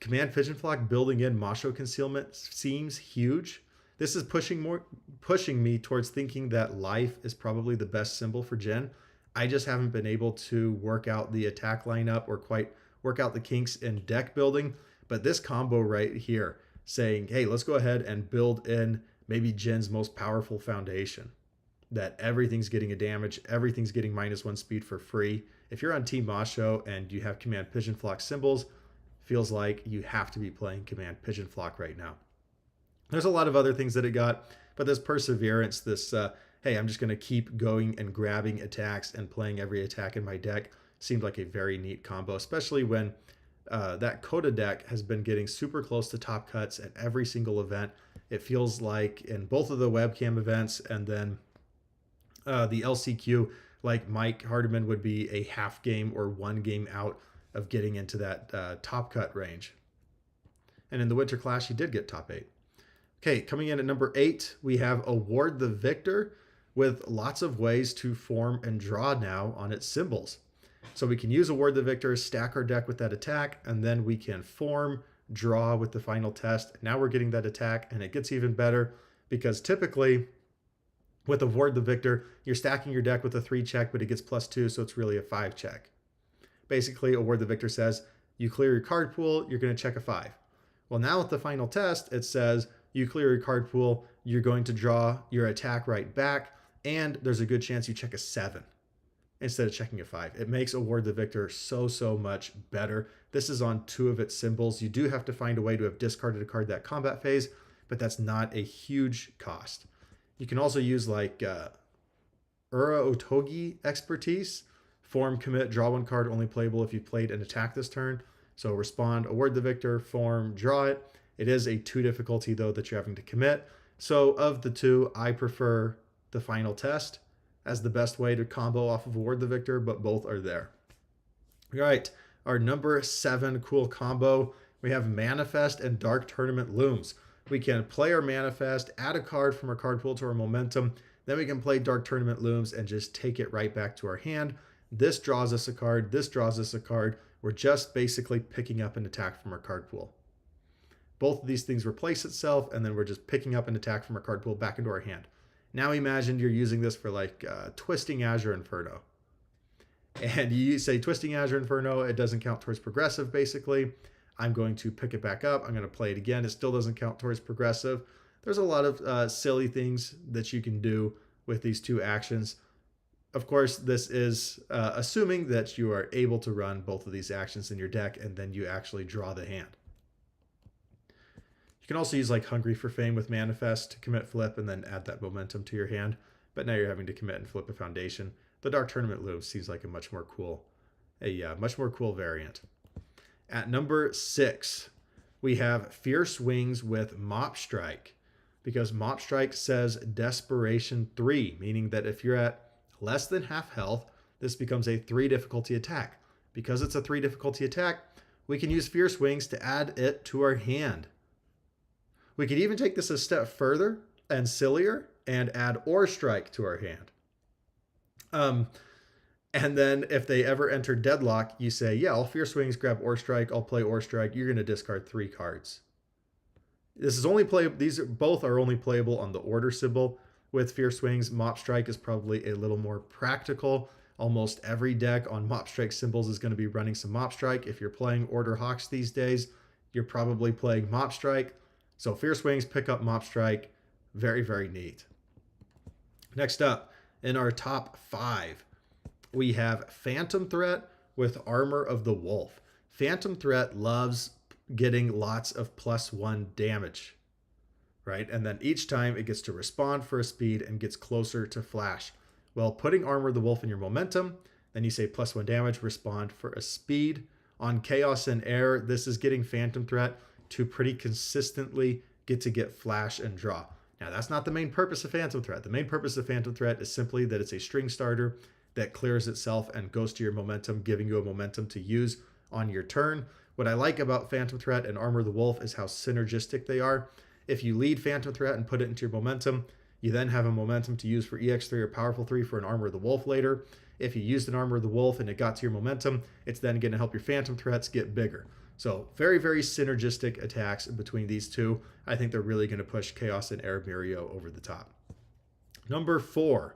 Command Pigeon Flock building in Masho Concealment seems huge. This is pushing me towards thinking that Life is probably the best symbol for Jin. I just haven't been able to work out the attack lineup or quite work out the kinks in deck building. But this combo right here saying, hey, let's go ahead and build in maybe Jin's most powerful foundation. That everything's getting a damage, everything's getting -1 speed for free. If you're on Team Masho and you have Command Pigeon Flock symbols, feels like you have to be playing Command Pigeon Flock right now. There's a lot of other things that it got, but this Perseverance, this, hey, I'm just going to keep going and grabbing attacks and playing every attack in my deck seemed like a very neat combo, especially when that Coda deck has been getting super close to top cuts at every single event. It feels like in both of the webcam events and then the LCQ, like Mike Hardiman would be a half game or 1 game out of getting into that top cut range. And in the Winter Clash, he did get top 8. Okay, coming in at number 8, we have Award the Victor with lots of ways to form and draw now on its symbols. So we can use Award the Victor, stack our deck with that attack, and then we can form, draw with the final test. Now we're getting that attack, and it gets even better because typically with Award the Victor, you're stacking your deck with a 3 check, but it gets +2, so it's really a 5 check. Basically, Award the Victor says, you clear your card pool, you're going to check a 5. Well, now with the final test, it says, you clear your card pool, you're going to draw your attack right back, and there's a good chance you check a 7 instead of checking a 5. It makes Award the Victor so much better. This is on 2 of its symbols. You do have to find a way to have discarded a card that combat phase, but that's not a huge cost. You can also use like Ura Otogi Expertise. Form, commit, draw 1 card, only playable if you played an attack this turn. So respond, Award the Victor, form, draw it. It is a 2 difficulty though that you're having to commit. So of the 2, I prefer the final test as the best way to combo off of Award the Victor, but both are there. All right, our number 7 cool combo, we have Manifest and Dark Tournament Looms. We can play our Manifest, add a card from our card pool to our momentum, then we can play Dark Tournament Looms and just take it right back to our hand. This draws us a card, this draws us a card. We're just basically picking up an attack from our card pool. Both of these things replace itself, and then we're just picking up an attack from our card pool back into our hand. Now imagine you're using this for like Twisting Azure Inferno. And you say Twisting Azure Inferno, it doesn't count towards progressive basically. I'm going to pick it back up. I'm going to play it again. It still doesn't count towards progressive. There's a lot of silly things that you can do with these 2 actions. Of course, this is assuming that you are able to run both of these actions in your deck and then you actually draw the hand. You can also use like Hungry for Fame with Manifest to commit flip and then add that momentum to your hand. But now you're having to commit and flip a foundation. The Dark Tournament Loom seems like a much more cool variant. At number 6, we have Fierce Wings with Mop Strike. Because Mop Strike says Desperation 3, meaning that if you're at less than half health, this becomes a 3 difficulty attack. Because it's a 3 difficulty attack, we can use Fierce Wings to add it to our hand. We could even take this a step further and sillier and add Ore Strike to our hand. And then if they ever enter deadlock, you say, yeah, I'll Fierce Wings, grab Ore Strike, I'll play Ore Strike, you're going to discard 3 cards. These both are only playable on the order symbol. With Fierce Wings, Mop Strike is probably a little more practical. Almost every deck on Mop Strike symbols is going to be running some Mop Strike. If you're playing Order Hawks these days, you're probably playing Mop Strike. So Fierce Wings, pick up Mop Strike. Very neat. Next up, in our top 5, we have Phantom Threat with Armor of the Wolf. Phantom Threat loves getting lots of +1 damage, right? And then each time it gets to respond for a speed and gets closer to flash. Well, putting Armor of the Wolf in your momentum, then you say +1 damage, respond for a speed. On Chaos and Air, this is getting Phantom Threat to pretty consistently get flash and draw. Now, that's not the main purpose of Phantom Threat. The main purpose of Phantom Threat is simply that it's a string starter that clears itself and goes to your momentum, giving you a momentum to use on your turn. What I like about Phantom Threat and Armor of the Wolf is how synergistic they are. If you lead Phantom Threat and put it into your momentum, you then have a momentum to use for EX3 or Powerful 3 for an Armor of the Wolf later. If you used an Armor of the Wolf and it got to your momentum, it's then going to help your Phantom Threats get bigger. So very synergistic attacks between these 2. I think they're really going to push Chaos and Air Mirio over the top. Number 4,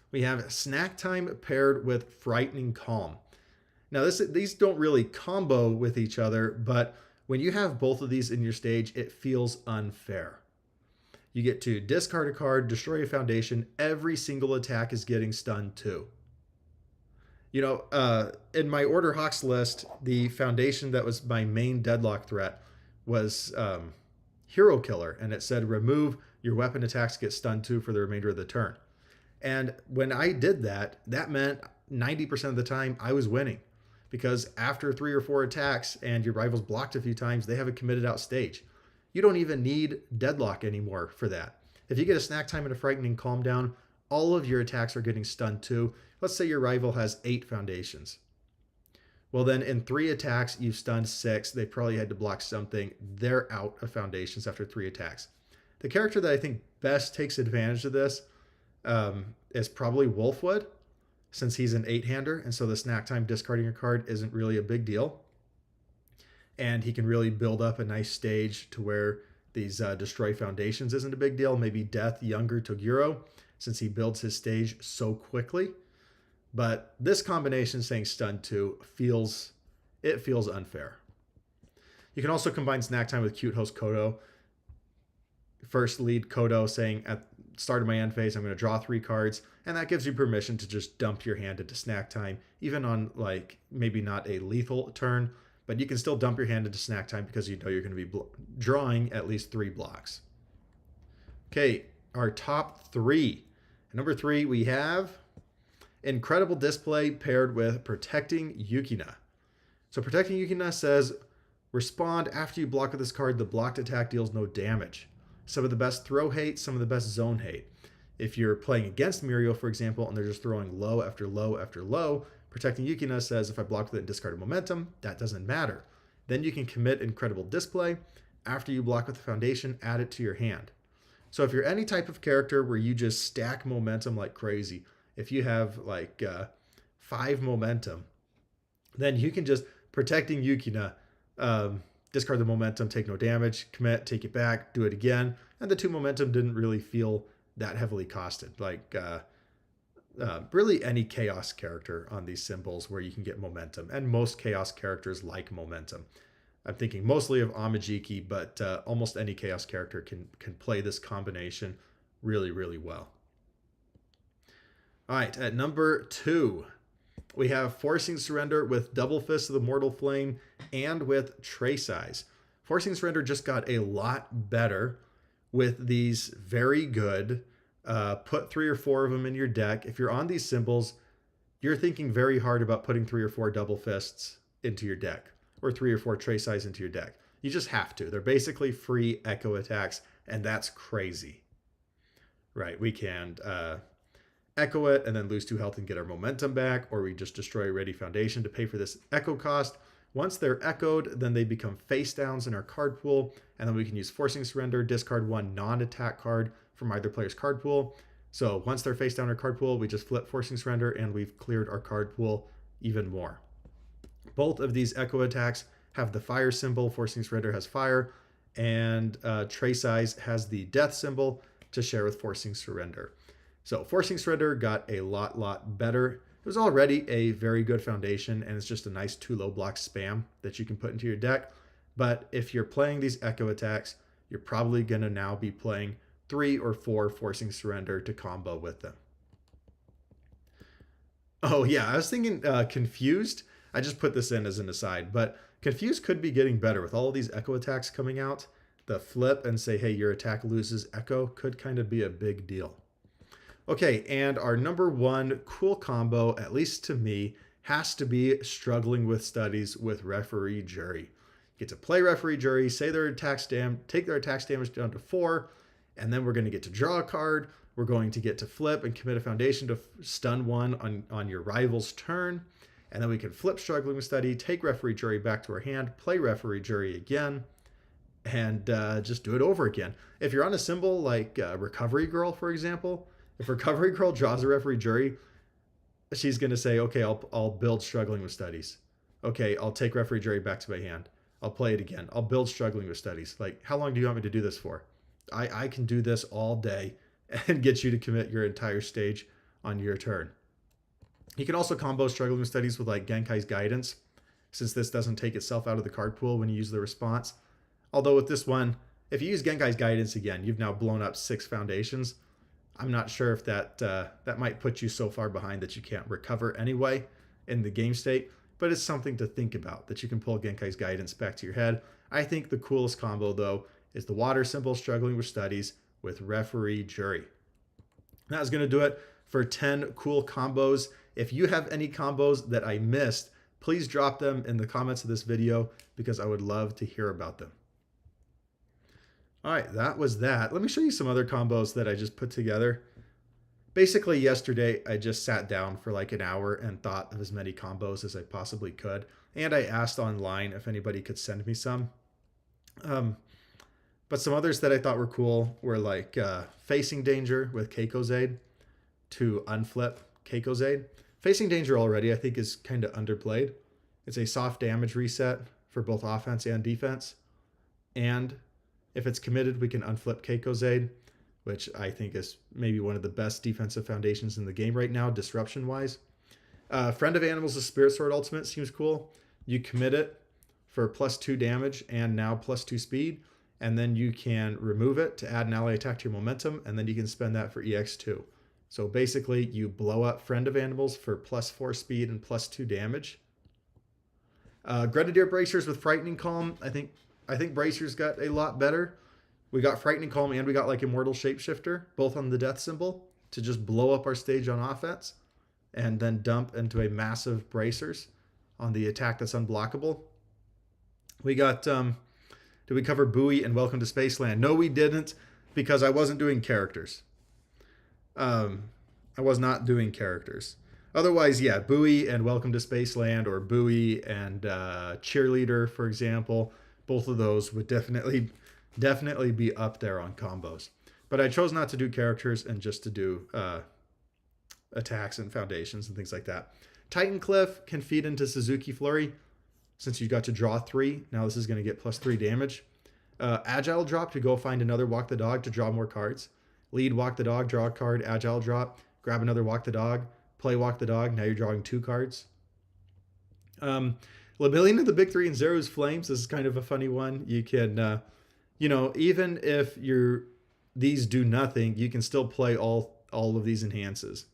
we have Snack Time paired with Frightening Calm. Now, these don't really combo with each other, but when you have both of these in your stage, it feels unfair. You get to discard a card, destroy a foundation. Every single attack is getting stunned too. You know, in my Order Hawks list, the foundation that was my main deadlock threat was Hero Killer, and it said remove your weapon attacks get stunned too for the remainder of the turn. And when I did that, that meant 90% of the time I was winning. Because after 3 or 4 attacks and your rival's blocked a few times, they have a committed out stage. You don't even need deadlock anymore for that. If you get a Snack Time and a Frightening Calm down, all of your attacks are getting stunned too. Let's say your rival has 8 foundations. Well, then in 3 attacks, you've stunned 6. They probably had to block something. They're out of foundations after 3 attacks. The character that I think best takes advantage of this is probably Wolfwood. since he's an 8-hander, and so the snack time discarding a card isn't really a big deal. And he can really build up a nice stage to where these destroy foundations isn't a big deal. Maybe Death Younger Toguro, since he builds his stage so quickly. But this combination saying stun 2 feels unfair. You can also combine snack time with cute host Kodo. First lead Kodo saying at start of my end phase, I'm going to draw 3 cards, and that gives you permission to just dump your hand into snack time, even on like maybe not a lethal turn, but you can still dump your hand into snack time because you know you're going to be drawing at least 3 blocks. Okay, our top 3. At number 3, we have Incredible Display paired with Protecting Yukina. So Protecting Yukina says, respond after you block with this card, the blocked attack deals no damage. Some of the best throw hate, some of the best zone hate. If you're playing against Muriel, for example, and they're just throwing low after low after low, Protecting Yukina says, if I block with it and discard a momentum, that doesn't matter. Then you can commit Incredible Display. After you block with the foundation, add it to your hand. So if you're any type of character where you just stack momentum like crazy, if you have like 5 momentum, then you can just Protecting Yukina, discard the momentum, take no damage, commit, take it back, do it again, and the 2 momentum didn't really feel that heavily costed. Like really any chaos character on these symbols where you can get momentum, and most chaos characters like momentum. I'm thinking mostly of Amajiki, but almost any chaos character can play this combination really, really well. All right, at number 2, we have Forcing Surrender with Double Fist of the Mortal Flame and with Trace Eyes. Forcing Surrender just got a lot better with these very good, put 3 or 4 of them in your deck. If you're on these symbols, you're thinking very hard about putting 3 or 4 Double Fists into your deck, or 3 or 4 Trace Eyes into your deck. You just have to. They're basically free echo attacks, and that's crazy. Right, we can echo it and then lose 2 health and get our momentum back, or we just destroy a ready foundation to pay for this echo cost. Once they're echoed, then they become face downs in our card pool, and then we can use Forcing Surrender, discard 1 non-attack card from either player's card pool. So once they're face down in our card pool, we just flip Forcing Surrender and we've cleared our card pool even more. Both of these echo attacks have the fire symbol. Forcing Surrender has fire, and Trace Eyes has the death symbol to share with Forcing Surrender. So Forcing Surrender got a lot better. It was already a very good foundation, and it's just a nice 2 low block spam that you can put into your deck. But if you're playing these echo attacks, you're probably going to now be playing 3 or 4 Forcing Surrender to combo with them. Oh yeah, I was thinking Confused. I just put this in as an aside, but Confused could be getting better with all of these echo attacks coming out. The flip and say, hey, your attack loses echo could kind of be a big deal. Okay, and our number 1 cool combo, at least to me, has to be Struggling with Studies with Referee Jury. You get to play Referee Jury, say their attacks take their attacks damage down to 4, and then we're going to get to draw a card. We're going to get to flip and commit a foundation to stun 1 on your rival's turn. And then we can flip Struggling with Study, take Referee Jury back to our hand, play Referee Jury again, and just do it over again. If you're on a symbol like Recovery Girl, for example, if Recovery Girl draws a Referee Jury, she's going to say, okay, I'll build Struggling with Studies. Okay, I'll take Referee Jury back to my hand. I'll play it again. I'll build Struggling with Studies. Like, how long do you want me to do this for? I can do this all day and get you to commit your entire stage on your turn. You can also combo Struggling with Studies with like Genkai's Guidance, since this doesn't take itself out of the card pool when you use the response. Although with this one, if you use Genkai's Guidance again, you've now blown up 6 foundations. I'm not sure if that might put you so far behind that you can't recover anyway in the game state, but it's something to think about, that you can pull Genkai's Guidance back to your head. I think the coolest combo, though, is the water symbol Struggling with Studies with Referee Jury. That's going to do it for 10 cool combos. If you have any combos that I missed, please drop them in the comments of this video because I would love to hear about them. All right, that was that. Let me show you some other combos that I just put together. Basically, yesterday, I just sat down for like an hour and thought of as many combos as I possibly could. And I asked online if anybody could send me some. But some others that I thought were cool were like Facing Danger with Keiko's Aid to unflip Keiko's Aid. Facing Danger already, I think, is kind of underplayed. It's a soft damage reset for both offense and defense. And if it's committed, we can unflip Keiko's Aid, which I think is maybe one of the best defensive foundations in the game right now, disruption-wise. Friend of Animals' Spirit Sword Ultimate seems cool. You commit it for +2 damage and now +2 speed, and then you can remove it to add an ally attack to your momentum, and then you can spend that for EX2. So basically, you blow up Friend of Animals for +4 speed and +2 damage. Grenadier Bracers with Frightening Calm. I think Bracers got a lot better. We got Frightening Calm and we got like Immortal Shapeshifter, both on the death symbol, to just blow up our stage on offense and then dump into a massive Bracers on the attack that's unblockable. We got, did we cover Buoy and Welcome to Spaceland? No, we didn't, because I wasn't doing characters. I was not doing characters. Otherwise, yeah, Buoy and Welcome to Spaceland, or Buoy and Cheerleader, for example, both of those would definitely be up there on combos. But I chose not to do characters and just to do attacks and foundations and things like that. Titan Cliff can feed into Suzuki Flurry. Since you got to draw 3, now this is going to get +3 damage. Agile Drop to go find another Walk the Dog to draw more cards. Lead Walk the Dog, draw a card, Agile Drop, grab another Walk the Dog, play Walk the Dog, now you're drawing 2 cards. Labillion of the Big 3 and Zero's Flames, this is kind of a funny one. You can, even if these do nothing, you can still play all of these enhances.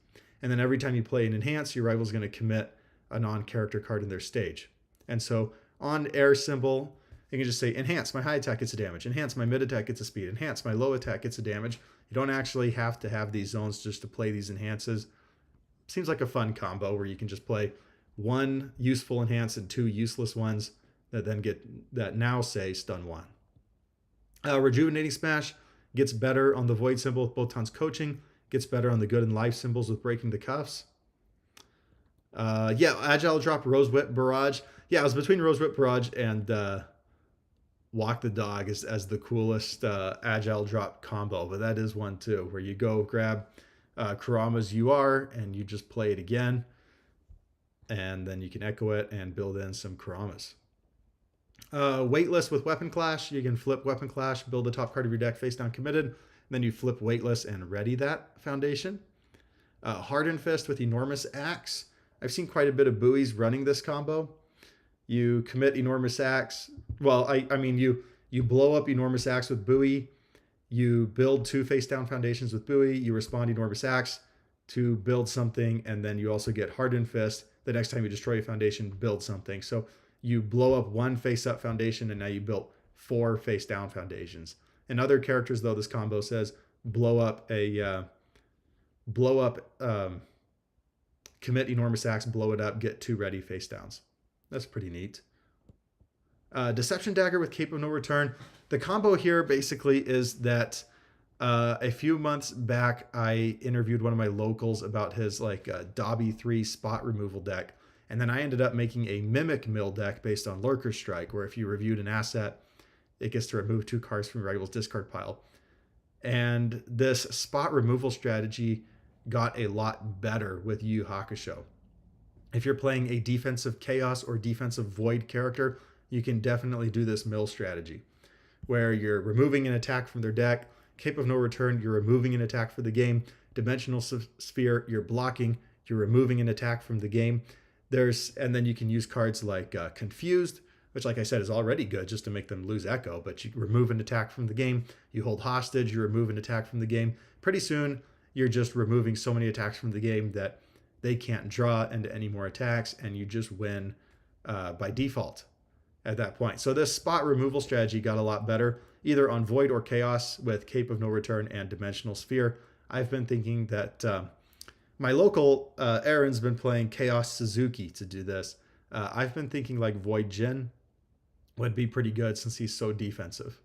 And then every time you play an enhance, your rival's going to commit a non-character card in their stage. And so on air symbol, you can just say, enhance my high attack gets a damage, enhance my mid attack gets a speed, enhance my low attack gets a damage. You don't actually have to have these zones just to play these enhances. Seems like a fun combo where you can just play 1 useful enhance and 2 useless ones that now say stun 1. Rejuvenating Smash gets better on the Void symbol with Botan's Coaching, gets better on the Good and Life symbols with Breaking the Cuffs. Agile Drop Rose Whip Barrage. Yeah, I was between Rose Whip Barrage and Walk the Dog as the coolest Agile Drop combo, but that is one too, where you go grab Kurama's UR and you just play it again, and then you can echo it and build in some Kuramas. Weightless with Weapon Clash, you can flip Weapon Clash, build the top card of your deck face down committed, and then you flip Weightless and ready that foundation. Hardened Fist with Enormous Axe. I've seen quite a bit of buoys running this combo. You commit Enormous Axe. Well, I mean, you blow up Enormous Axe with Buoy. You build 2 face down foundations with Buoy. You respond Enormous Axe to build something, and then you also get Hardened Fist. The next time you destroy a foundation, build something. So you blow up 1 face up foundation, and now you built 4 face down foundations. In other characters, though, this combo says commit Enormous Axe, blow it up, get 2 ready face downs. That's pretty neat. Deception Dagger with Cape of No Return. The combo here basically is that a few months back, I interviewed one of my locals about his Dobby 3 spot removal deck. And then I ended up making a Mimic Mill deck based on Lurker Strike, where if you reviewed an asset, it gets to remove 2 cards from your rival's discard pile. And this spot removal strategy got a lot better with Yu Yu Hakusho. If you're playing a defensive Chaos or defensive Void character, you can definitely do this mill strategy, where you're removing an attack from their deck. Cape of No Return, you're removing an attack for the game. Dimensional Sphere, you're blocking, you're removing an attack from the game. And then you can use cards like Confused, which, like I said, is already good just to make them lose Echo, but you remove an attack from the game, you hold hostage, you remove an attack from the game. Pretty soon, you're just removing so many attacks from the game that they can't draw into any more attacks, and you just win by default at that point. So this spot removal strategy got a lot better, either on Void or Chaos with Cape of No Return and Dimensional Sphere. I've been thinking that my local Aaron's been playing Chaos Suzuki to do this. I've been thinking like Void Jin would be pretty good since he's so defensive.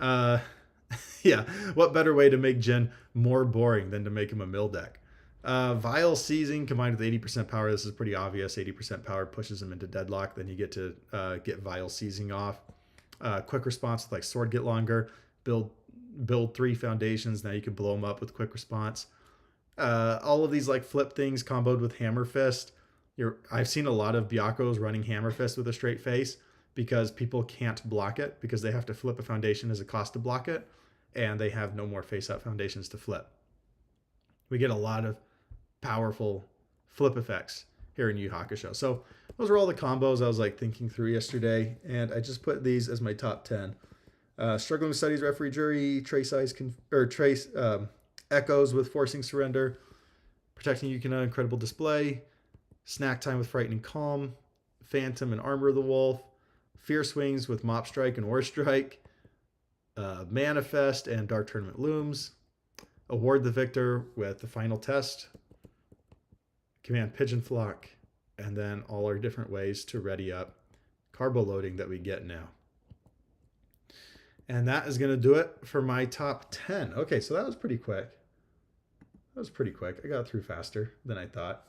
Yeah, what better way to make Jin more boring than to make him a mill deck? Vile Seizing combined with 80% power. This is pretty obvious. 80% power pushes him into deadlock. Then you get to get Vile Seizing off. Quick response with like Sword Get Longer. Build 3 foundations. Now you can blow them up with quick response. All of these like flip things comboed with hammer fist. I've seen a lot of Byakos running hammer fist with a straight face because people can't block it because they have to flip a foundation as a cost to block it, and they have no more face up foundations to flip. We get a lot of powerful flip effects here in Yu Hakusho. So those are all the combos I was like thinking through yesterday, and I just put these as my top 10. Struggling Studies Referee Jury, Trace Eyes Trace Echoes with Forcing Surrender, Protecting Yukina, Incredible Display, Snack Time with Frightening Calm, Phantom and Armor of the Wolf, Fierce Wings with Mop Strike and War Strike, Manifest and Dark Tournament Looms, Award the Victor with the Final Test, Command Pigeon Flock, and then all our different ways to ready up carbo loading that we get now. And that is going to do it for my top 10. Okay, so that was pretty quick. I got through faster than I thought.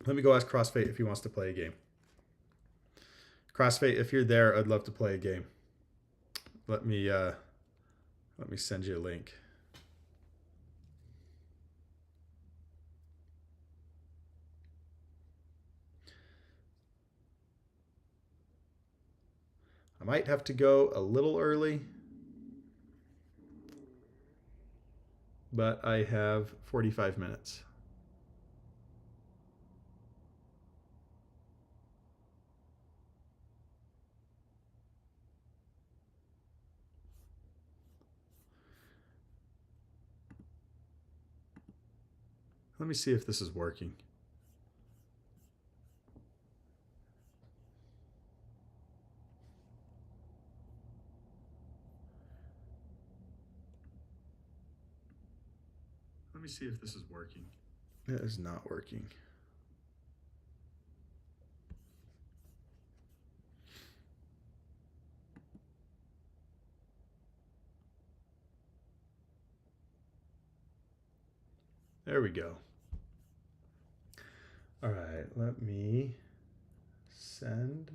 Let me go ask Crossfade if he wants to play a game. Crossfade, if you're there, I'd love to play a game. Let me send you a link. I might have to go a little early, but I have 45 minutes. Let me see if this is working. Let me see if this is working. It is not working. There we go. All right, let me send.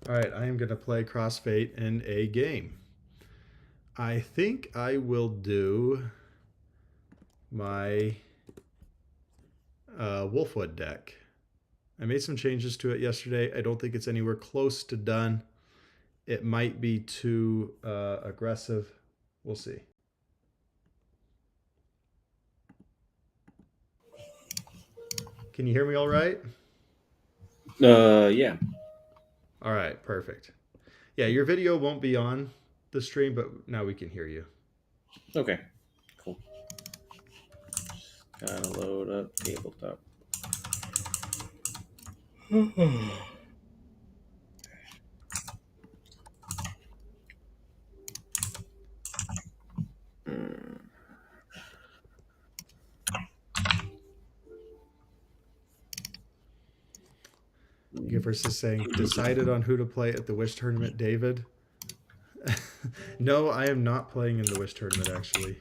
All right, I am going to play Crossfade in a game. I think I will do my Wolfwood deck. I made some changes to it yesterday. I don't think it's anywhere close to done. It might be too aggressive. We'll see. Can you hear me all right? Yeah. All right, perfect. Yeah, your video won't be on the stream, but now we can hear you. Okay, cool. Gotta load up tabletop. Givers is saying, decided on who to play at the Wish Tournament, David? No, I am not playing in the Wish Tournament, actually.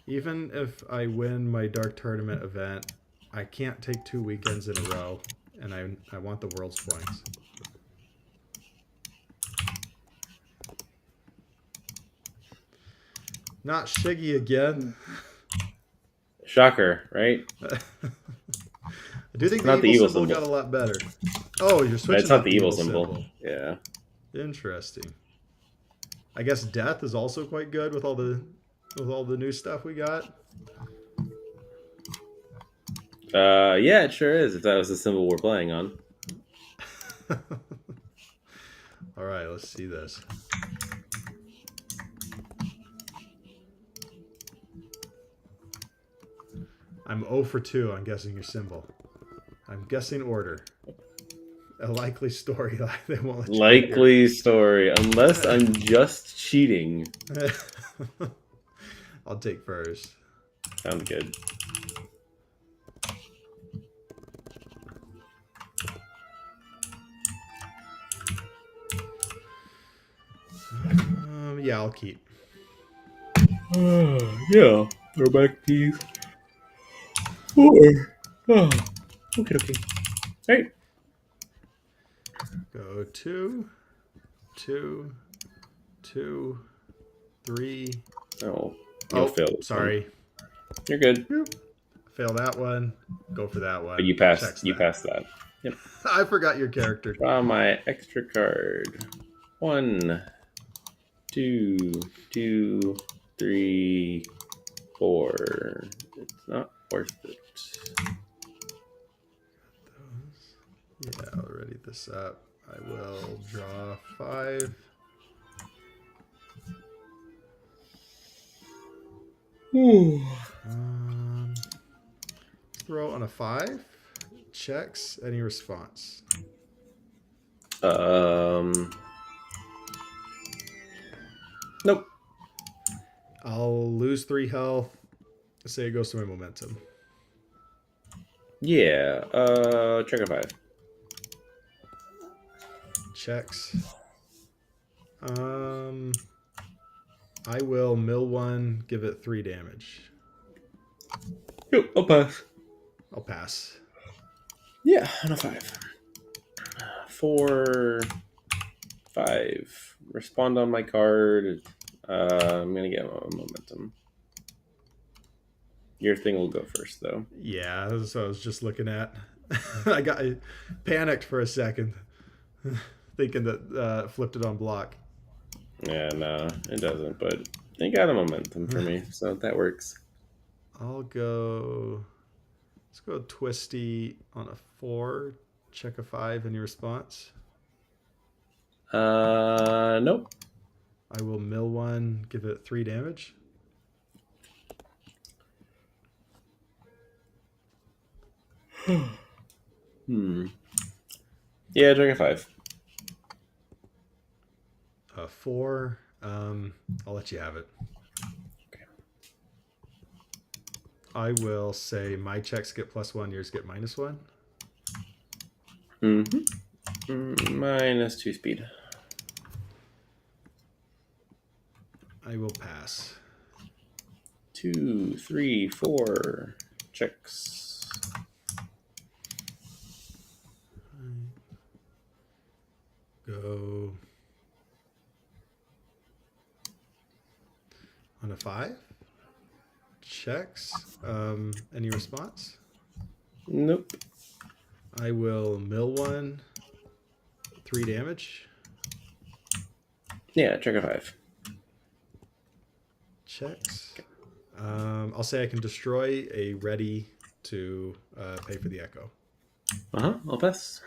Even if I win my Dark Tournament event, I can't take 2 weekends in a row, and I want the World's points. Not Shiggy again. Shocker, right? I do think the evil symbol got a lot better. Oh, you're switching. It's not the evil symbol. Yeah. Interesting. I guess death is also quite good with all the new stuff we got. Yeah, it sure is. If that was the symbol we're playing on. All right, let's see this. I'm 0 for 2 on guessing your symbol. I'm guessing order. A likely story. They won't let you likely story, unless I'm just cheating. I'll take first. Sounds good. Yeah, I'll keep. Yeah. Throw back these. Four. Oh. Okay. All right. Go 2, 2, 2, 3. Oh, you'll fail this one. Sorry. You're good. Boop. Fail that one. Go for that But one. you passed. Checks You that. passed that. Yep. I forgot your character. Draw my extra card. 1, 2, 3, 4. It's not worth it. Yeah, I'll ready this up. I will draw 5. Throw on a 5. Checks any response. Nope. I'll lose 3 health. Say it goes to my momentum. Yeah. Check a 5. Checks. I will mill 1, give it 3 damage. Yep, I'll pass. I'll pass. Yeah, on a 5. 4, 5. Respond on my card. I'm gonna get a momentum. Your thing will go first, though. Yeah, that's what I was just looking at. I panicked for a second, thinking that flipped it on block. Yeah, no, it doesn't. But it got a momentum for me, so that works. I'll go. Let's go twisty on a 4. Check a 5. Any response? Nope. I will mill 1. Give it 3 damage. Yeah, check a 5. 4. I'll let you have it. Okay. I will say my checks get +1, yours get -1. -2 speed. I will pass. 2, 3, 4. Checks. Go on a 5. Checks. Any response? Nope. I will mill 1. 3 damage. Yeah, check a 5. Checks. I'll say I can destroy a ready to pay for the echo. I'll pass.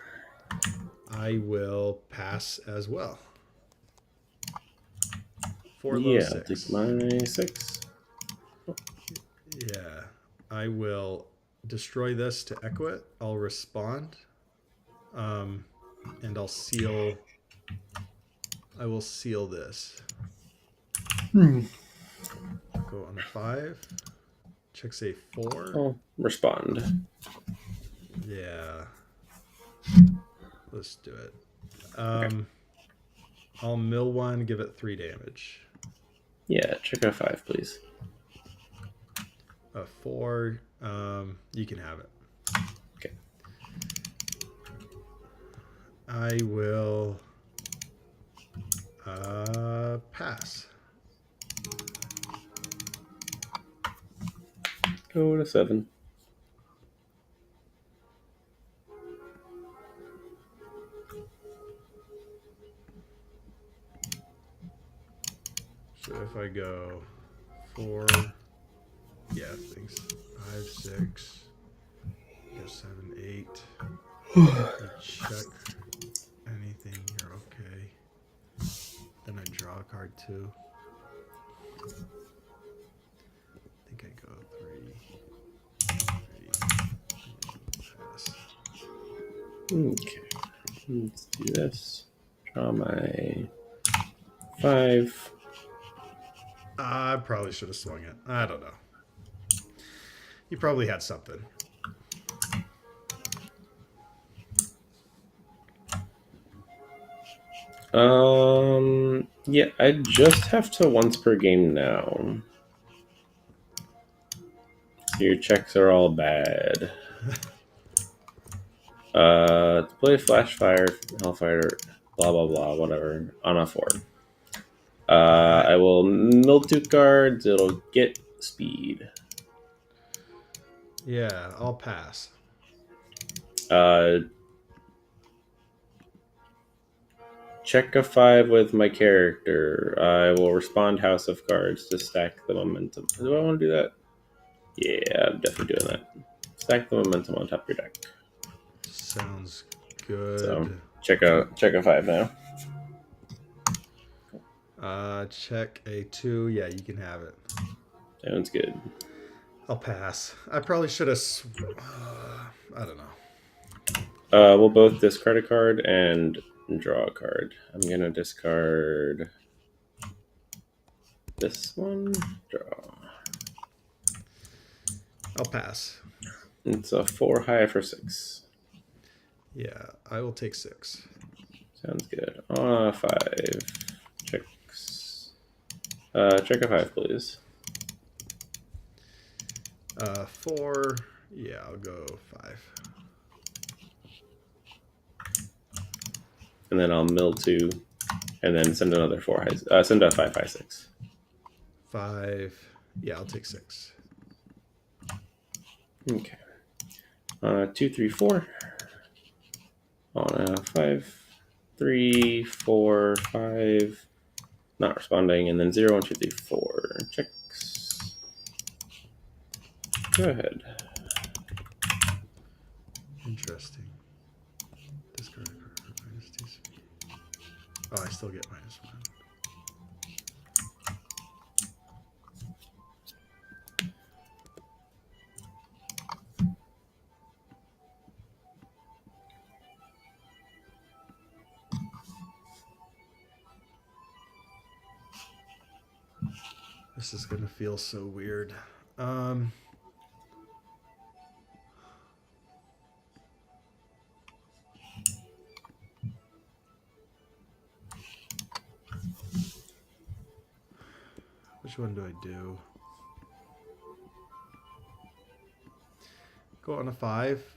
I will pass as well. 4 low, Yeah, 6. I'll take my 6. Yeah, I will destroy this to echo it. I'll respond, and I'll seal. I will seal this. Go on a 5. Checks a 4. I'll respond. Yeah. Let's do it. Okay. I'll mill 1, give it 3 damage. Yeah, check a 5, please. A 4. You can have it. Okay. I will pass. Go to 7. So if I go 4, yeah, things 5, 6, go 7, 8. You check anything, you're okay. Then I draw a card too. I think I go 3, pass. Okay. Let's do this. Draw my 5. I probably should have swung it. I don't know. You probably had something. Yeah, I just have to once per game now. So your checks are all bad. To play Flash Fire, Hellfire, blah blah blah, whatever, on a 4. All right. I will mill 2 cards. It'll get speed. Yeah, I'll pass. Uh, check a 5 with my character. I will respond House of Cards to stack the momentum. Do I want to do that? Yeah, I'm definitely doing that. Stack the momentum on top of your deck. Sounds So good. check a 5 now. Check a 2. Yeah, you can have it. Sounds good. I'll pass. I probably should have. I don't know. We'll both discard a card and draw a card. I'm gonna discard this one. Draw. I'll pass. It's a 4 high for 6. Yeah, I will take 6. Sounds good. 5 checks. Check a 5, please. 4. Yeah, I'll go 5. And then I'll mill 2, and then send another 4 high. Send a 5 high 6. 5. Yeah, I'll take 6. Okay. 2, 3, 4. On a 5, 3, 4, 5. Not responding, and then 0, 1, 2, 3, 4. Checks. Go ahead. Interesting. Discard a card for -2 speed. Oh, I still get -1. This is gonna feel so weird. Which one do I do? Go on a 5.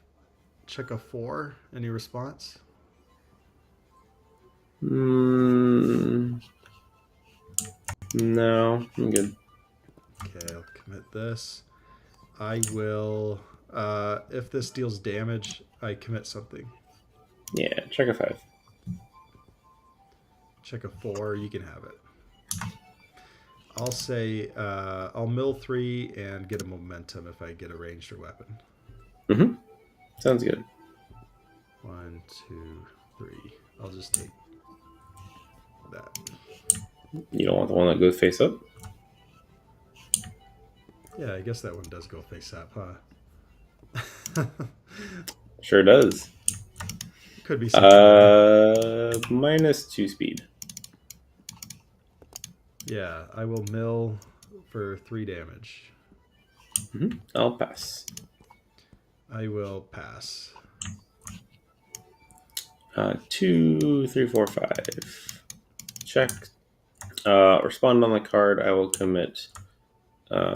Check a 4. Any response? No, I'm good. Okay, I'll commit this. I will. If this deals damage, I commit something. Yeah, check a 5. Check a 4. You can have it. I'll say I'll mill 3 and get a momentum if I get a ranged or weapon. Mm-hmm. Sounds good. 1, 2, 3. I'll just take that. You don't want the one that goes face up? Yeah, I guess that one does go face up, huh? Sure does. Could be something. -2 speed. Yeah, I will mill for 3 damage. Mm-hmm. I'll pass. I will pass. 2, 3, 4, 5. Check. Respond on the card. I will commit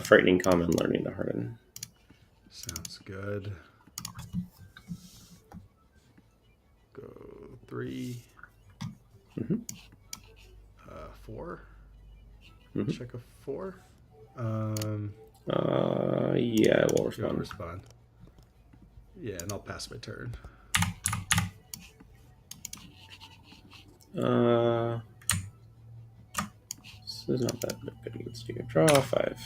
Frightening Common, Learning to Harden. Sounds good. Go 3. Mm-hmm. 4. Mm-hmm. Check a 4. Yeah, I will Respond. respond. Yeah, and I'll pass my turn. This is not that good against you. Draw 5.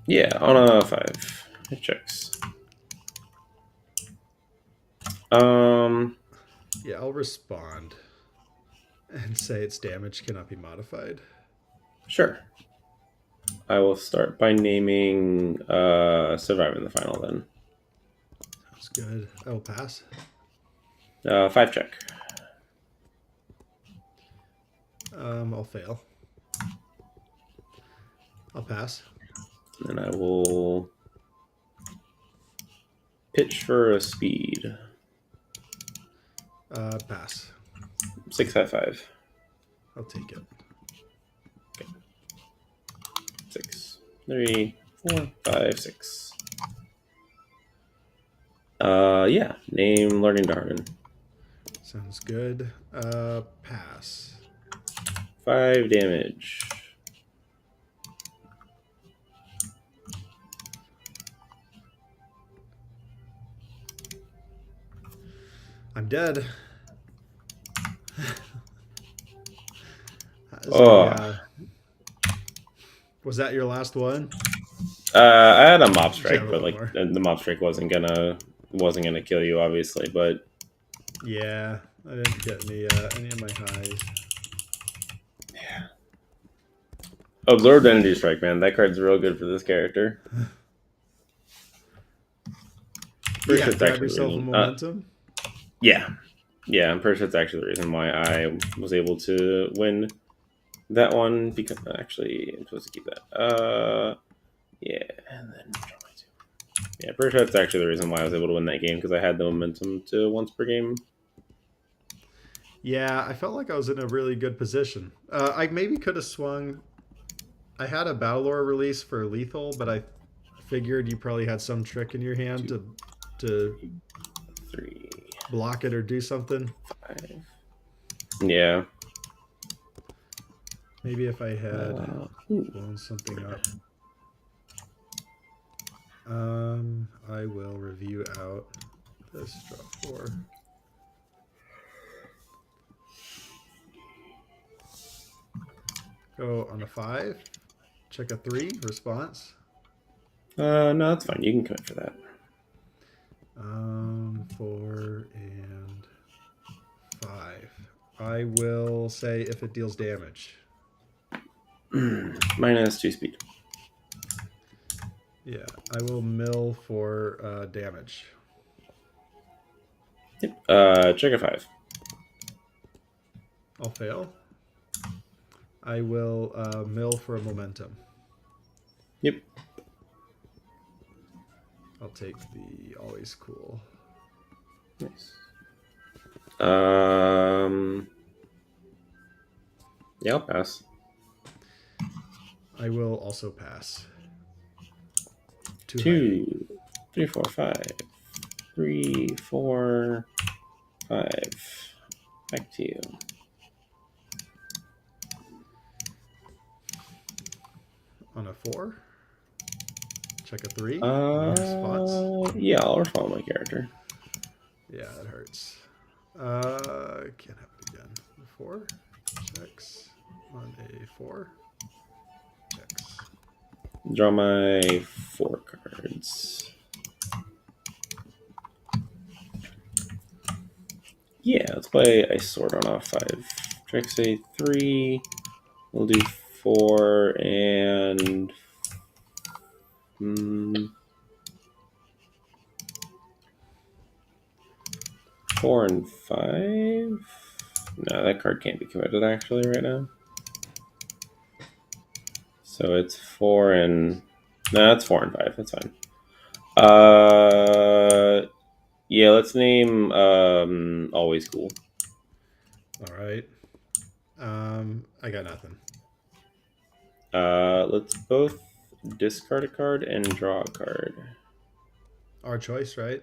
Yeah, on a 5. It checks. Yeah, I'll respond and say its damage cannot be modified. Sure. I will start by naming Surviving the Final then. Sounds good. I will pass. 5 check. I'll fail. I'll pass. And I will pitch for a speed. Pass. 655. I'll take it. 6, 3, 4, 5, 6. Yeah. Name Learning Darwin. Sounds good. Pass. 5 damage. I'm dead. Oh. Was that your last one? I had a mob Did you have strike, a but little like more? the mob strike wasn't gonna kill you, obviously. But Yeah, I didn't get any of my highs. yeah, Absorbed Energy Strike, man, that card's real good for this character. Pretty Yeah, sure it's grab actually the yourself a reason. momentum. Yeah, I'm pretty sure it's actually the reason why I was able to win that one. Because actually, I'm supposed to keep that. Yeah, and then draw my 2. Yeah, pretty sure that's actually the reason why I was able to win that game because I had the momentum to once per game. Yeah, I felt like I was in a really good position. I maybe could have swung. I had a Battle Lore release for lethal, but I figured you probably had some trick in your hand 2, to 3, block it or do something. 5. Yeah. Maybe if I had Ooh. blown something up. I will review out this draw 4. Go on a 5. Check a 3 response. No, that's fine. You can commit for that. 4 and 5. I will say if it deals damage. -2 speed. Yeah, I will mill for damage. Yep. Check a 5. I'll fail. I will mill for a momentum. Yep. I'll take the always cool. Nice. Yeah, I'll pass. I will also pass. 2, 3, 4, 5. 3, 4, 5. Back to you. On a 4. Check a 3. Response. Yeah, I'll respond my character. Yeah, that hurts. Can't have it again. 4. Checks. On a 4. Checks. Draw my 4 cards. Yeah, let's play Ice Sword on a 5. Checks a 3. We'll do 4 and 4 and 5. No, that card can't be committed actually right now. So it's 4 and no, it's 4 and 5. That's fine. Yeah, let's name Always Cool. All right. I got nothing. Let's both discard a card and draw a card. Our choice, right?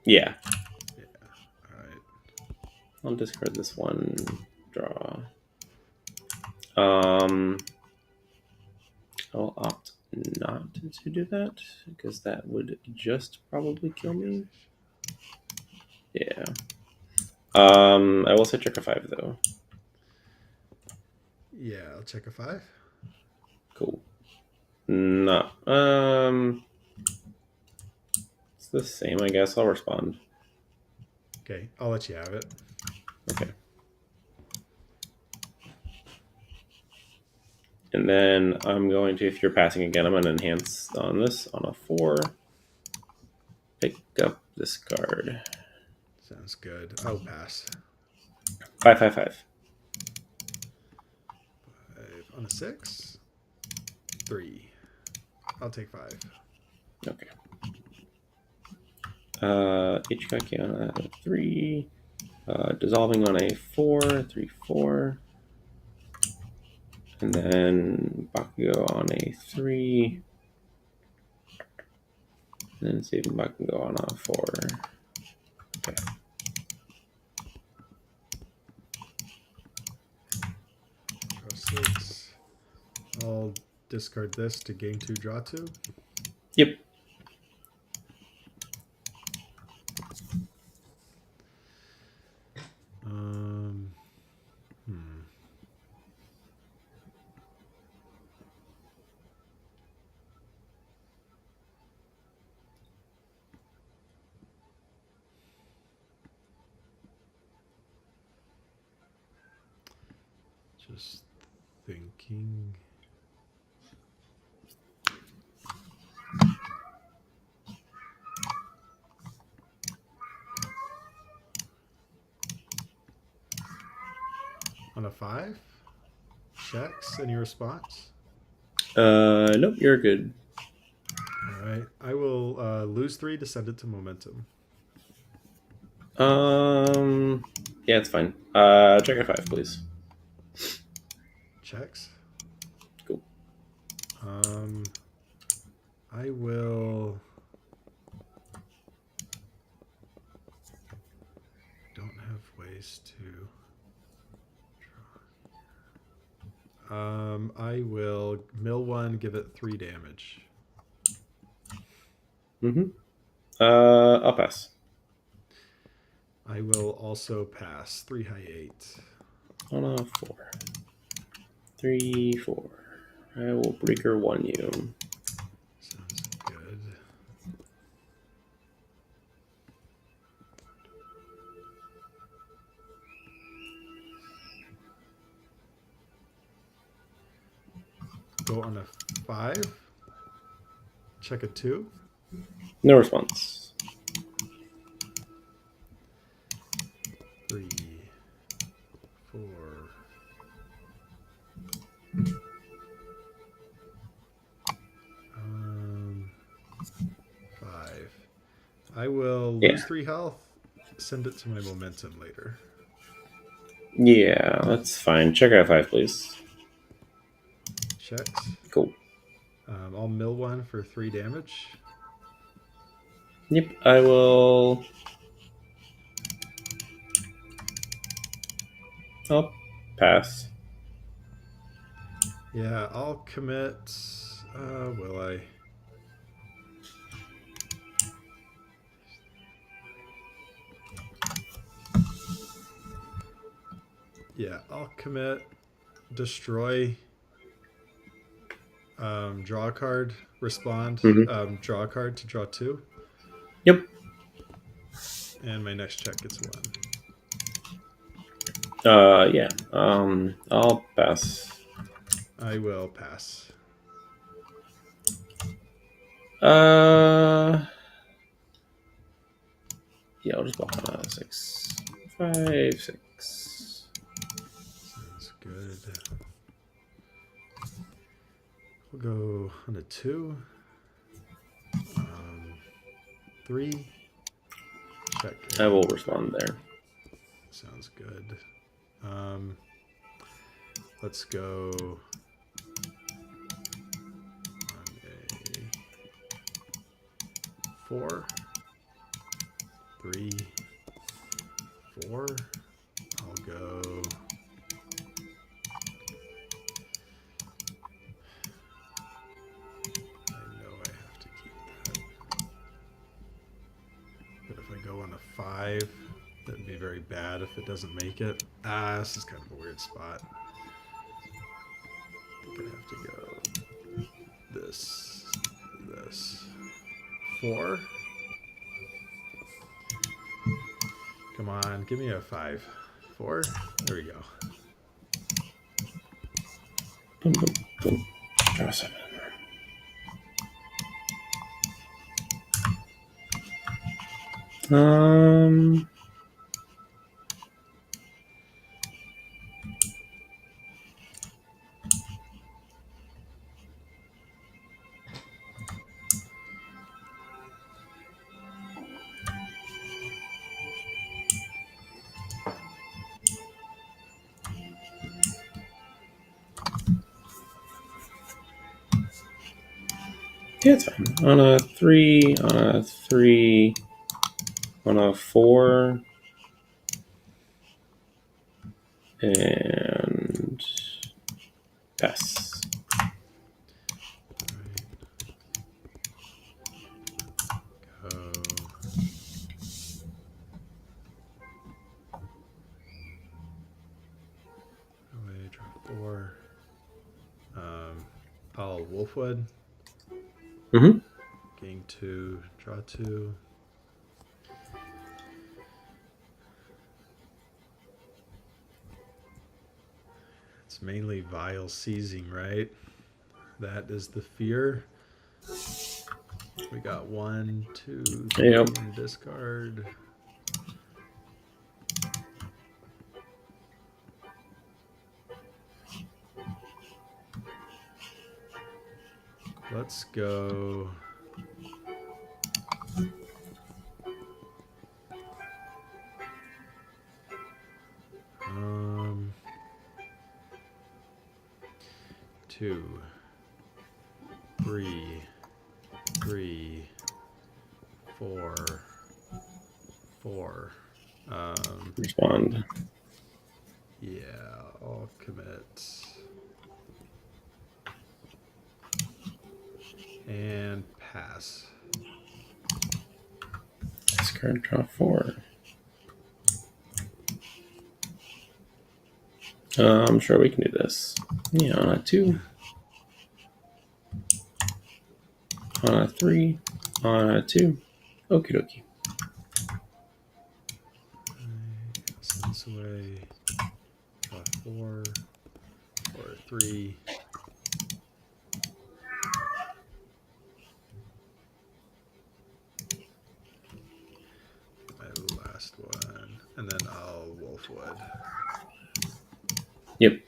Yeah. Yeah. All right. I'll discard this one. Draw. I'll opt not to do that because that would just probably kill me. Yeah. I will say check a 5 though. Yeah, I'll check a 5. Cool. No. It's the same, I guess. I'll respond. Okay, I'll let you have it. Okay. And then I'm going to, if you're passing again, I'm going to enhance on this on a 4. Pick up this card. Sounds good. I'll pass. 5, 5, 5. On a 6. 3. I'll take 5. Okay. Ichigaki on a 3. Dissolving on a 4. 3, 4. And then Bakugo on a 3. And then saving Bakugo on a 4. Okay. Draw 6. I'll discard this to gain 2, draw 2. Yep. Just thinking. On a 5. Checks. Any response? Nope, you're good. All right. I will lose 3 to send it to momentum. Yeah, it's fine. Check a 5, please. Checks. Cool. I will. Don't have ways to draw. I will mill 1, give it 3 damage. I'll pass. I will also pass 3 high 8. On a 4. 3, 4. I will breaker 1 you. Sounds good. Go on a 5. Check a 2. No response. 3, 4. 5. I will lose 3 health. Send it to my momentum later. Yeah, that's fine. Check out 5, please. Checks. Cool. I'll mill 1 for 3 damage. Yep, I will. I'll pass. Yeah, I'll commit. Will I? Yeah, I'll commit. Destroy. Draw a card. Respond. Draw a card to draw 2. Yep. And my next check gets 1. Yeah. I'll pass. I will pass. Yeah, I'll just block on a 6. 5, 6. Sounds good. We'll go on a 2. 3. Check. I will respond there. Sounds good. Let's go on a 4. 3. 4. I'll go. I know I have to keep that. But if I go on a 5, that'd be very bad if it doesn't make it. This is kind of a weird spot. I think I have to go this. 4. Come on, give me a 5. 4. There we go. Boom, boom, boom. Draw 7. Yeah, it's fine. On a 3, on a 3, on a 4, and pass. Go. Away, draw 4. I'll Wolfwood. Mm-hmm. Gain 2, draw 2. It's mainly vile seizing, right? That is the fear. We got 1, 2, 3 Yep. in discard. Let's go. Um, 2, 3, 3, 4, 4. Respond. Yeah, I'll commit. And pass. Discard, draw 4. I'm sure we can do this. Yeah, on a 2. On a 3. On a 2. Okie dokie. Send this away. Draw 4. 4, 3. My last one. And then I'll Wolfwood. Yep.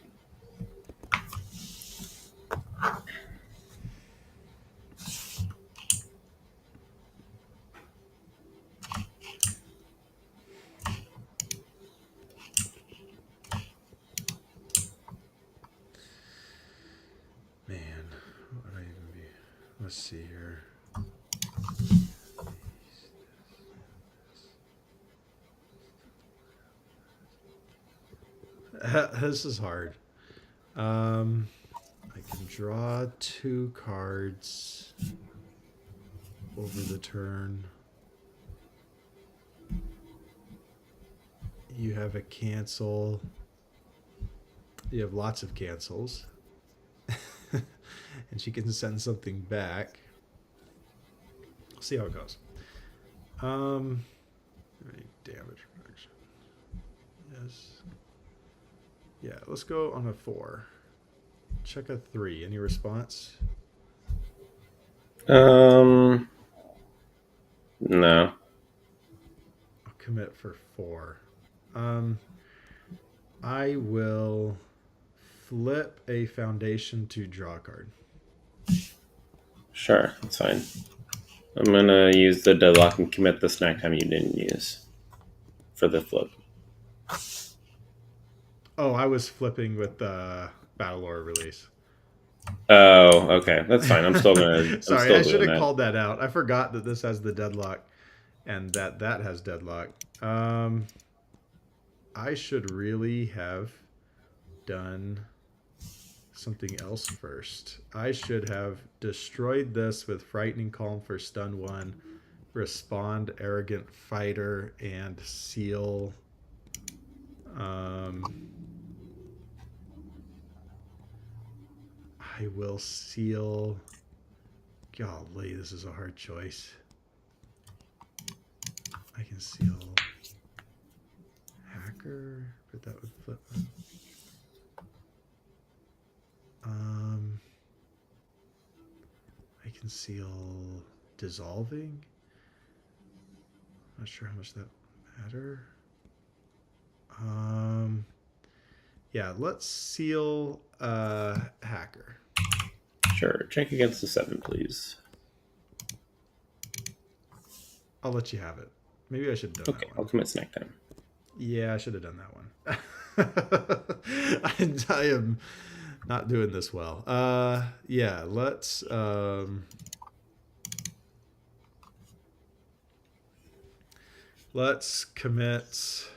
Man, what would I even be? Let's see here. This is hard. I can draw 2 cards over the turn. You have a cancel. You have lots of cancels. And she can send something back. We'll see how it goes. Damage reduction. Yes. Yeah, let's go on a 4. Check a 3. Any response? No. I'll commit for 4. I will flip a foundation to draw a card. Sure, that's fine. I'm gonna use the deadlock and commit the snack time you didn't use for the flip. Oh, I was flipping with the Battle Lore release. Oh, okay, that's fine. I'm still gonna. Sorry, I should doing have that. called that out. I forgot that this has the deadlock, and that has deadlock. I should really have done something else first. I should have destroyed this with Frightening Calm for stun 1, respond Arrogant Fighter, and seal. I will seal. Golly, this is a hard choice. I can seal Hacker, but that would flip. I can seal Dissolving. Not sure how much that matter. Yeah, let's seal Hacker. Sure. Check against the 7, please. I'll let you have it. Maybe I should have done Okay, that I'll one. commit snack time. Yeah, I should have done that one. I am not doing this well. Yeah, let's Let's commit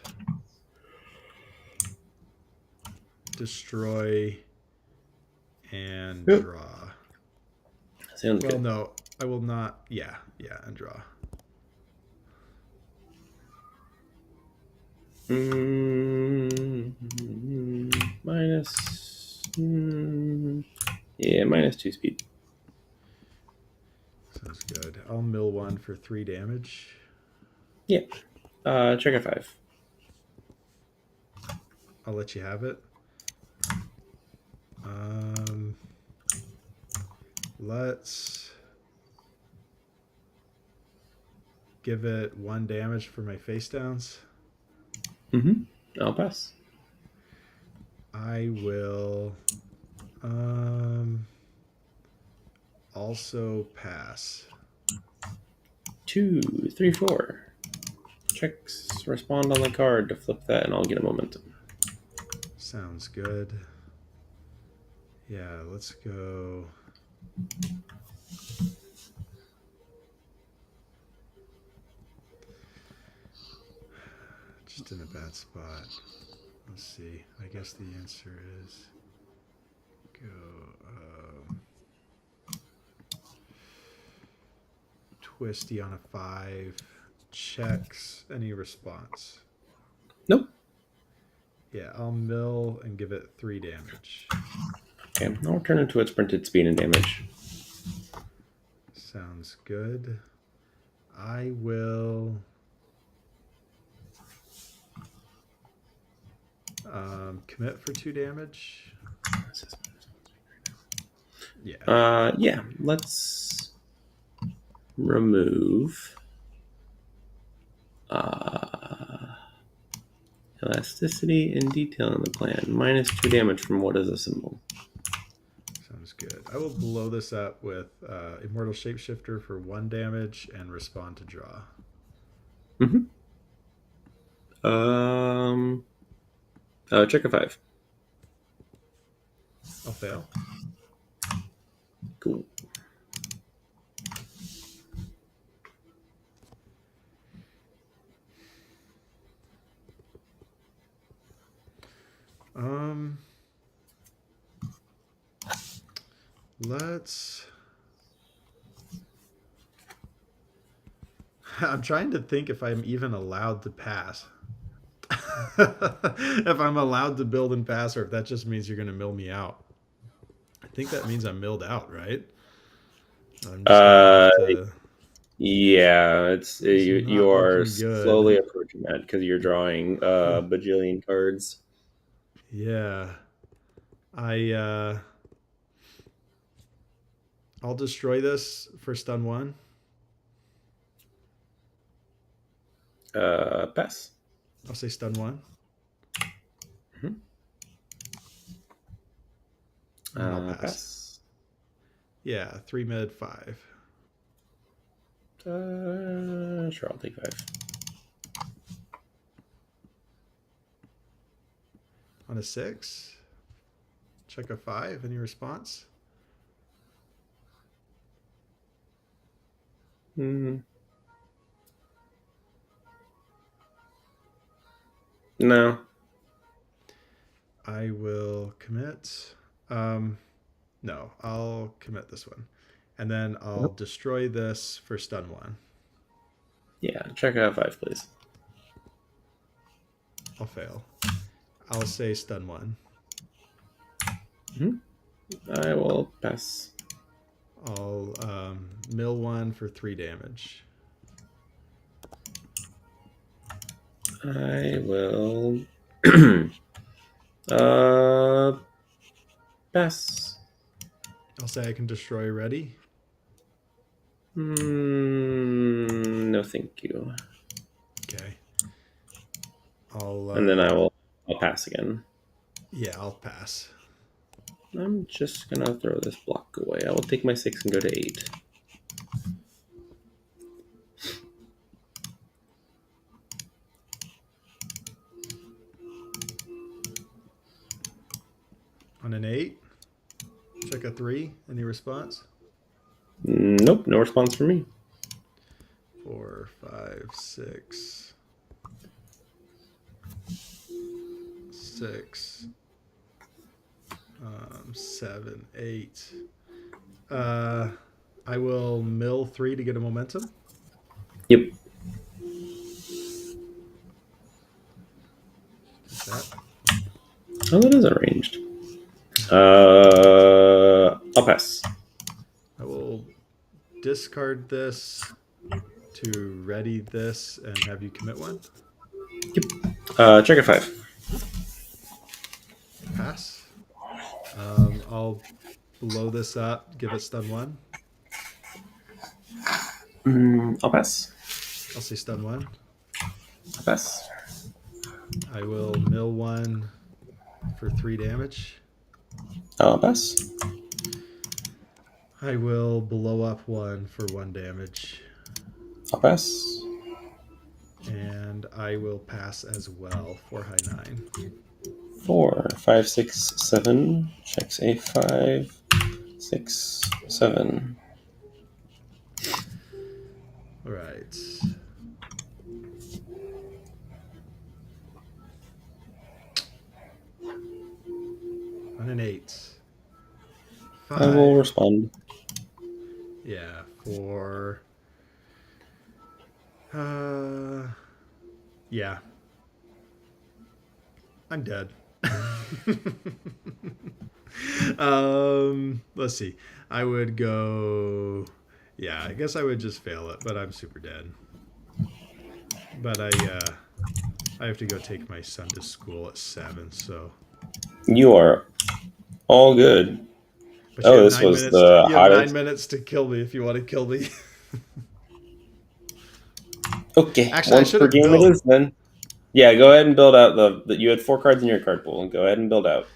destroy and Yep. draw. Sounds Well, good. no, I will not. Yeah, and draw. Minus. Yeah, -2 speed. Sounds good. I'll mill one for 3 damage. Yeah. Check at 5. I'll let you have it. Um, let's give it 1 damage for my face downs. I'll pass. I will also pass. 2, 3, 4. Checks. Respond on the card to flip that, and I'll get a momentum. Sounds good. Yeah, let's go. Just in a bad spot. Let's see. I guess the answer is go twisty on a 5. Checks any response. Nope. Yeah, I'll mill and give it 3 damage. Okay, I'll turn into its printed speed and damage. Sounds good. I will commit for 2 damage. Yeah. Yeah, let's remove elasticity and detail in the plan. -2 damage from what is a symbol. Sounds good. I will blow this up with Immortal Shapeshifter for 1 damage and respond to draw. Check a 5. I'll fail. Cool. Let's. I'm trying to think if I'm even allowed to pass. If I'm allowed to build and pass, or if that just means you're going to mill me out. I think that means I'm milled out, right? I'm just gonna have to. Yeah, it's It's you not are looking good. slowly approaching that because you're drawing a bajillion cards. Yeah, I I'll destroy this for stun 1. Pass. I'll say stun 1. And then I'll pass. Pass. Yeah, 3 mid 5. Sure, I'll take 5. On a 6. Check a 5. Any response? No. I will commit. No, I'll commit this one. And then I'll destroy this for stun 1. Yeah, check out 5, please. I'll fail. I'll say stun 1. I will pass. I'll mill 1 for 3 damage. I will pass. I'll say I can destroy ready. No, thank you. Okay. I'll And then I'll pass again. Yeah, I'll pass. I'm just gonna throw this block away. I will take my 6 and go to 8. On an 8. Check a 3. Any response? Nope, no response from me. 4, 5, 6. 6, 7, 8. Uh, I will mill 3 to get a momentum. Yep. Is that? Oh, that is arranged. I'll pass. I will discard this to ready this and have you commit one. Check at 5. Pass. I'll blow this up, give it stun 1. I'll pass. I'll say stun 1. I'll pass. I will mill 1 for 3 damage. I'll pass. I will blow up 1 for 1 damage. I'll pass. And I will pass as well for high 9. 4, 5, 6, 7. Checks a 5, 6, 7. All right. On an 8. 5. I will respond. Yeah, for yeah. I'm dead. Let's see. I would go yeah, I guess I would just fail it, but I'm super dead. But I have to go take my son to school at 7, so You are all good. but you Oh, have this 9 was minutes the you have 9 hottest. minutes to kill me if you want to kill me. Okay, Actually, I once should per have game built. it is then. Yeah, go ahead and build out the. You had 4 cards in your card pool. Go ahead and build out.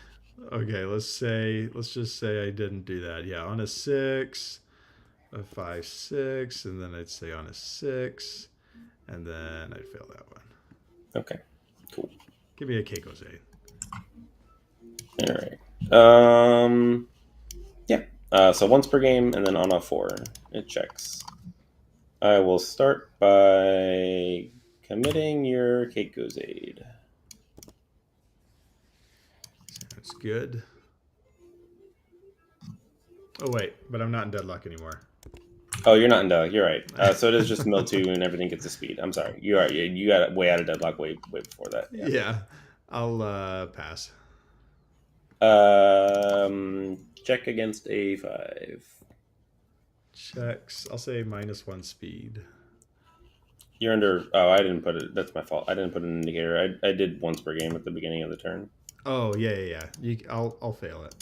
Okay, let's just say I didn't do that. Yeah, on a 6, a 5, 6, and then I'd say on a 6, and then I'd fail that one. Okay, cool. Give me a Keiko's 8. All right. Yeah. So once per game, and then on a 4, it checks. I will start by committing your Keiko's aid. Sounds good. Oh wait, but I'm not in deadlock anymore. Oh, you're not in deadlock. You're right. So it is just mill 2 and everything gets a speed. I'm sorry. You are. You got way out of deadlock way before that. Yeah. Yeah, I'll pass. Check against a 5. Checks. I'll say -1 speed. You're under. Oh, I didn't put it. That's my fault. I didn't put an indicator. I did once per game at the beginning of the turn. Oh yeah. I'll fail it.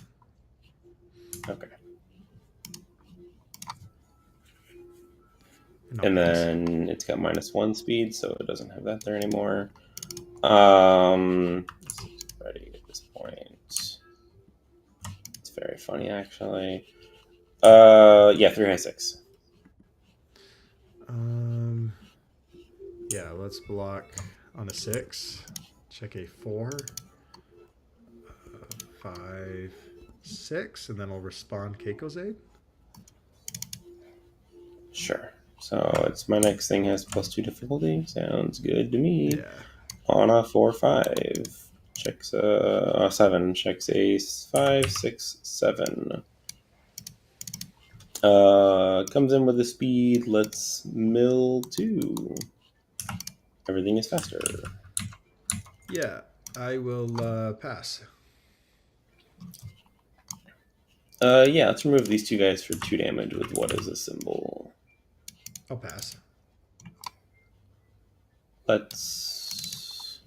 Okay. I'll And pass. then it's got -1 speed, so it doesn't have that there anymore. Ready at this point. It's very funny, actually. Yeah, 3 high 6. Yeah, let's block on a 6. Check a 4, 5, 6, and then I'll respond Keiko's aid. Sure. So it's my next thing has +2 difficulty. Sounds good to me. Yeah. On a 4, 5. Checks a 7. Checks a 5, 6, 7. Comes in with a speed. Let's mill 2. Everything is faster. Yeah, I will pass. Yeah, let's remove these 2 guys for 2 damage with what is a symbol. I'll pass. Let's.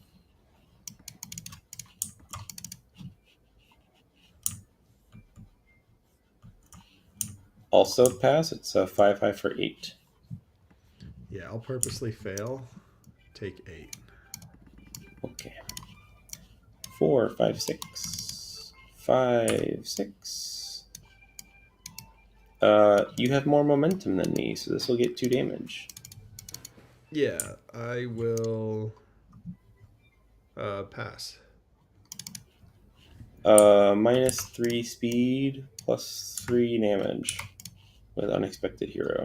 Also pass. It's a 5 high for 8. Yeah, I'll purposely fail. Take 8. Okay. 4, 5, 6. 5, 6. You have more momentum than me, so this will get 2 damage. Yeah, I will pass. -3 speed, +3 damage with unexpected hero.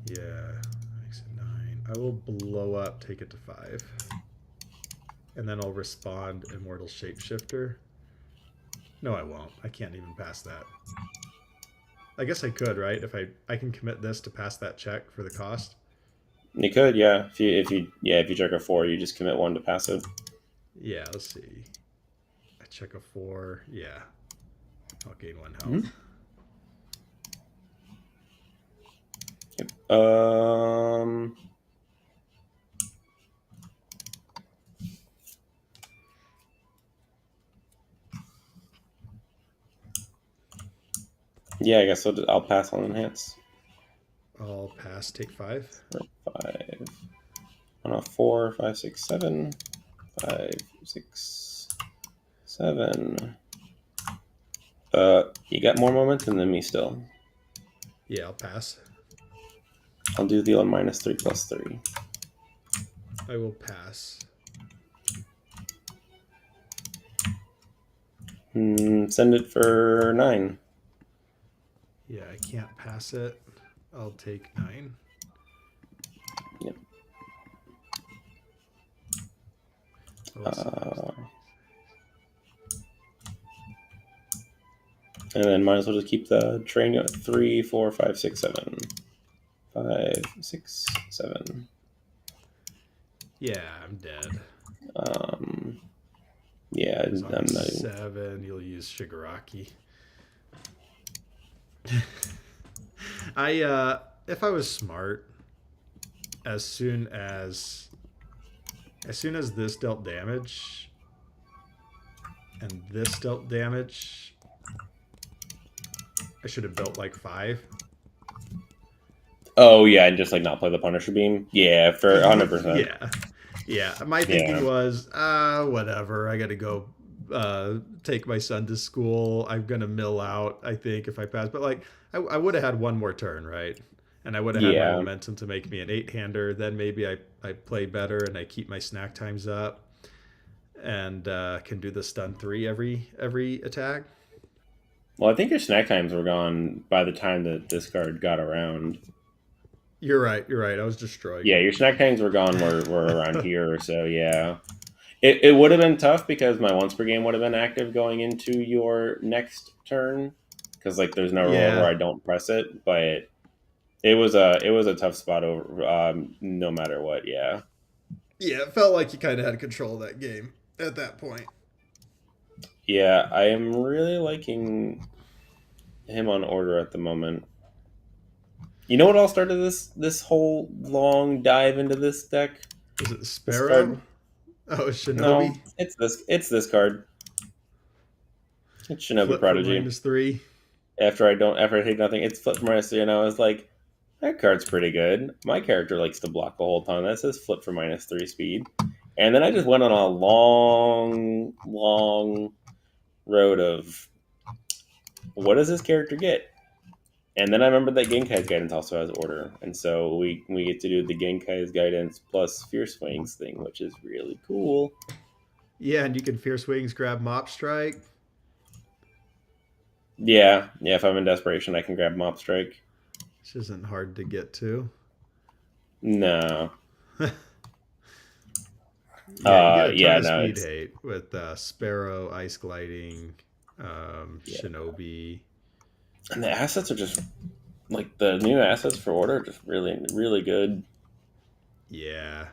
Yeah, makes it 9. I will blow up, take it to 5. and then I'll respond Immortal Shapeshifter. No, I won't. I can't even pass that. I guess I could, right? If I can commit this to pass that check for the cost. You could, yeah. If you check a 4, you just commit 1 to pass it. Yeah, let's see. I check a 4. Yeah, I'll gain 1 Mhm. health. Um. Yeah, I guess I'll pass on enhance. I'll pass. Take 5. 5 on a 4, 5, 6, 7, 5, 6, 7. You got more momentum than me still. Yeah, I'll pass. I'll do the -3 plus 3. I will pass. Send it for 9. Yeah, I can't pass it. I'll take 9. Yep. Oh, let's see. And then might as well just keep the train at 3, 4, 5, 6, 7. 5, 6, 7. Yeah, I'm dead. Yeah, Because on I'm the not even. 7, you'll use Shigaraki. If I was smart, as soon as this dealt damage and this dealt damage, I should have built like 5. Oh yeah, and just like not play the Punisher beam. Yeah, for 100%. Yeah. Yeah. My thinking Yeah, was, whatever. I got to go take my son to school. I'm going to mill out, I think, if I pass. But like, I would have had one more turn, right? And I would have had my yeah. momentum to make me an 8-hander. Then maybe I play better and I keep my snack times up and can do the stun 3 every attack. Well, I think your snack times were gone by the time that this card got around. You're right. You're right. I was destroyed. Yeah, your snack times were gone. Were around here, so yeah. It would have been tough because my once per game would have been active going into your next turn because like there's no rule where Yeah. I don't press it, but it was a tough spot over no matter what. Yeah, Yeah. It felt like you kind of had control of that game at that point. yeah. I am really liking him on order at the moment. You know what all started this whole long dive into this deck? Was it This Sparrow? card? Oh, No, Shinobi. it's this card. It's Shinobi Flip for Prodigy. -3. After I take nothing, it's flip for -3, and I was like, that card's pretty good. My character likes to block the whole time. That says flip for -3 speed. And then I just went on a long, long road of what does this character get? And then I remembered that Genkai's guidance also has order, and so we get to do the Genkai's guidance plus Fierce Wings thing, which is really cool. Yeah, and you can Fierce Wings grab Mop Strike. Yeah, yeah. If I'm in desperation, I can grab Mop Strike. Which isn't hard to get to. No, Yeah, you get a ton yeah, of no, speed it's hate with Sparrow, Ice Gliding, yeah. Shinobi. And the assets are just like the new assets for order are just really, really good. Yeah.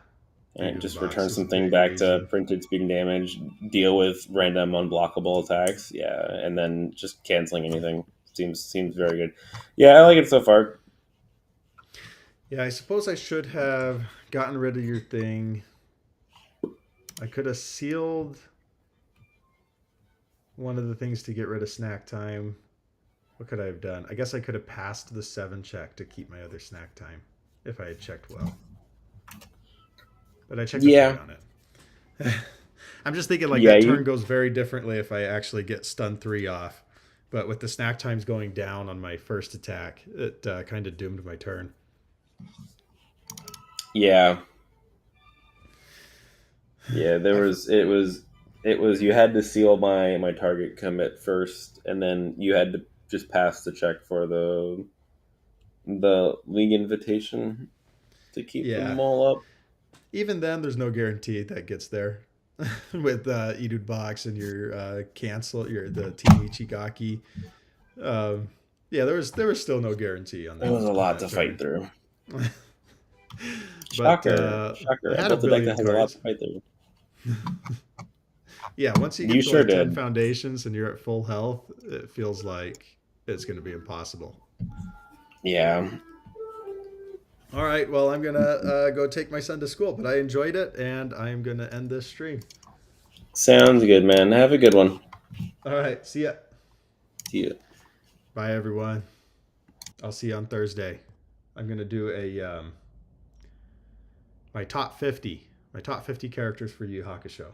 And Beauty just Box return is something pretty back to amazing. printed speed and damage, deal with random unblockable attacks, yeah, and then just canceling anything seems very good. Yeah, I like it so far. Yeah, I suppose I should have gotten rid of your thing. I could have sealed one of the things to get rid of snack time. What could I have done? I guess I could have passed the 7 check to keep my other snack time if I had checked well. But I checked a 3 Yeah, on it. I'm just thinking like yeah, that turn you. goes very differently if I actually get stun 3 off. But with the snack times going down on my first attack, it kind of doomed my turn. Yeah, yeah. I It was you had to seal my target commit first, and then you had to just pass the check for the league invitation to keep Yeah. them all up. Even then, there's no guarantee that gets there. with Idud Box and your cancel your the Team Ichigaki. Um, yeah, there was still no guarantee It was a on lot that to fight turn. through. But Shocker. I Shocker. I had a built a deck billion that has a lot cards. to fight through. Yeah, once you You get to sure like 10 did. foundations and you're at full health, it feels like it's going to be impossible. Yeah. All right, well, I'm going to go take my son to school, but I enjoyed it and I'm going to end this stream. Sounds good, man. Have a good one. All right, see ya. See you. Bye, everyone. I'll see you on Thursday. I'm going to do a my top 50 characters for Yu Hakusho.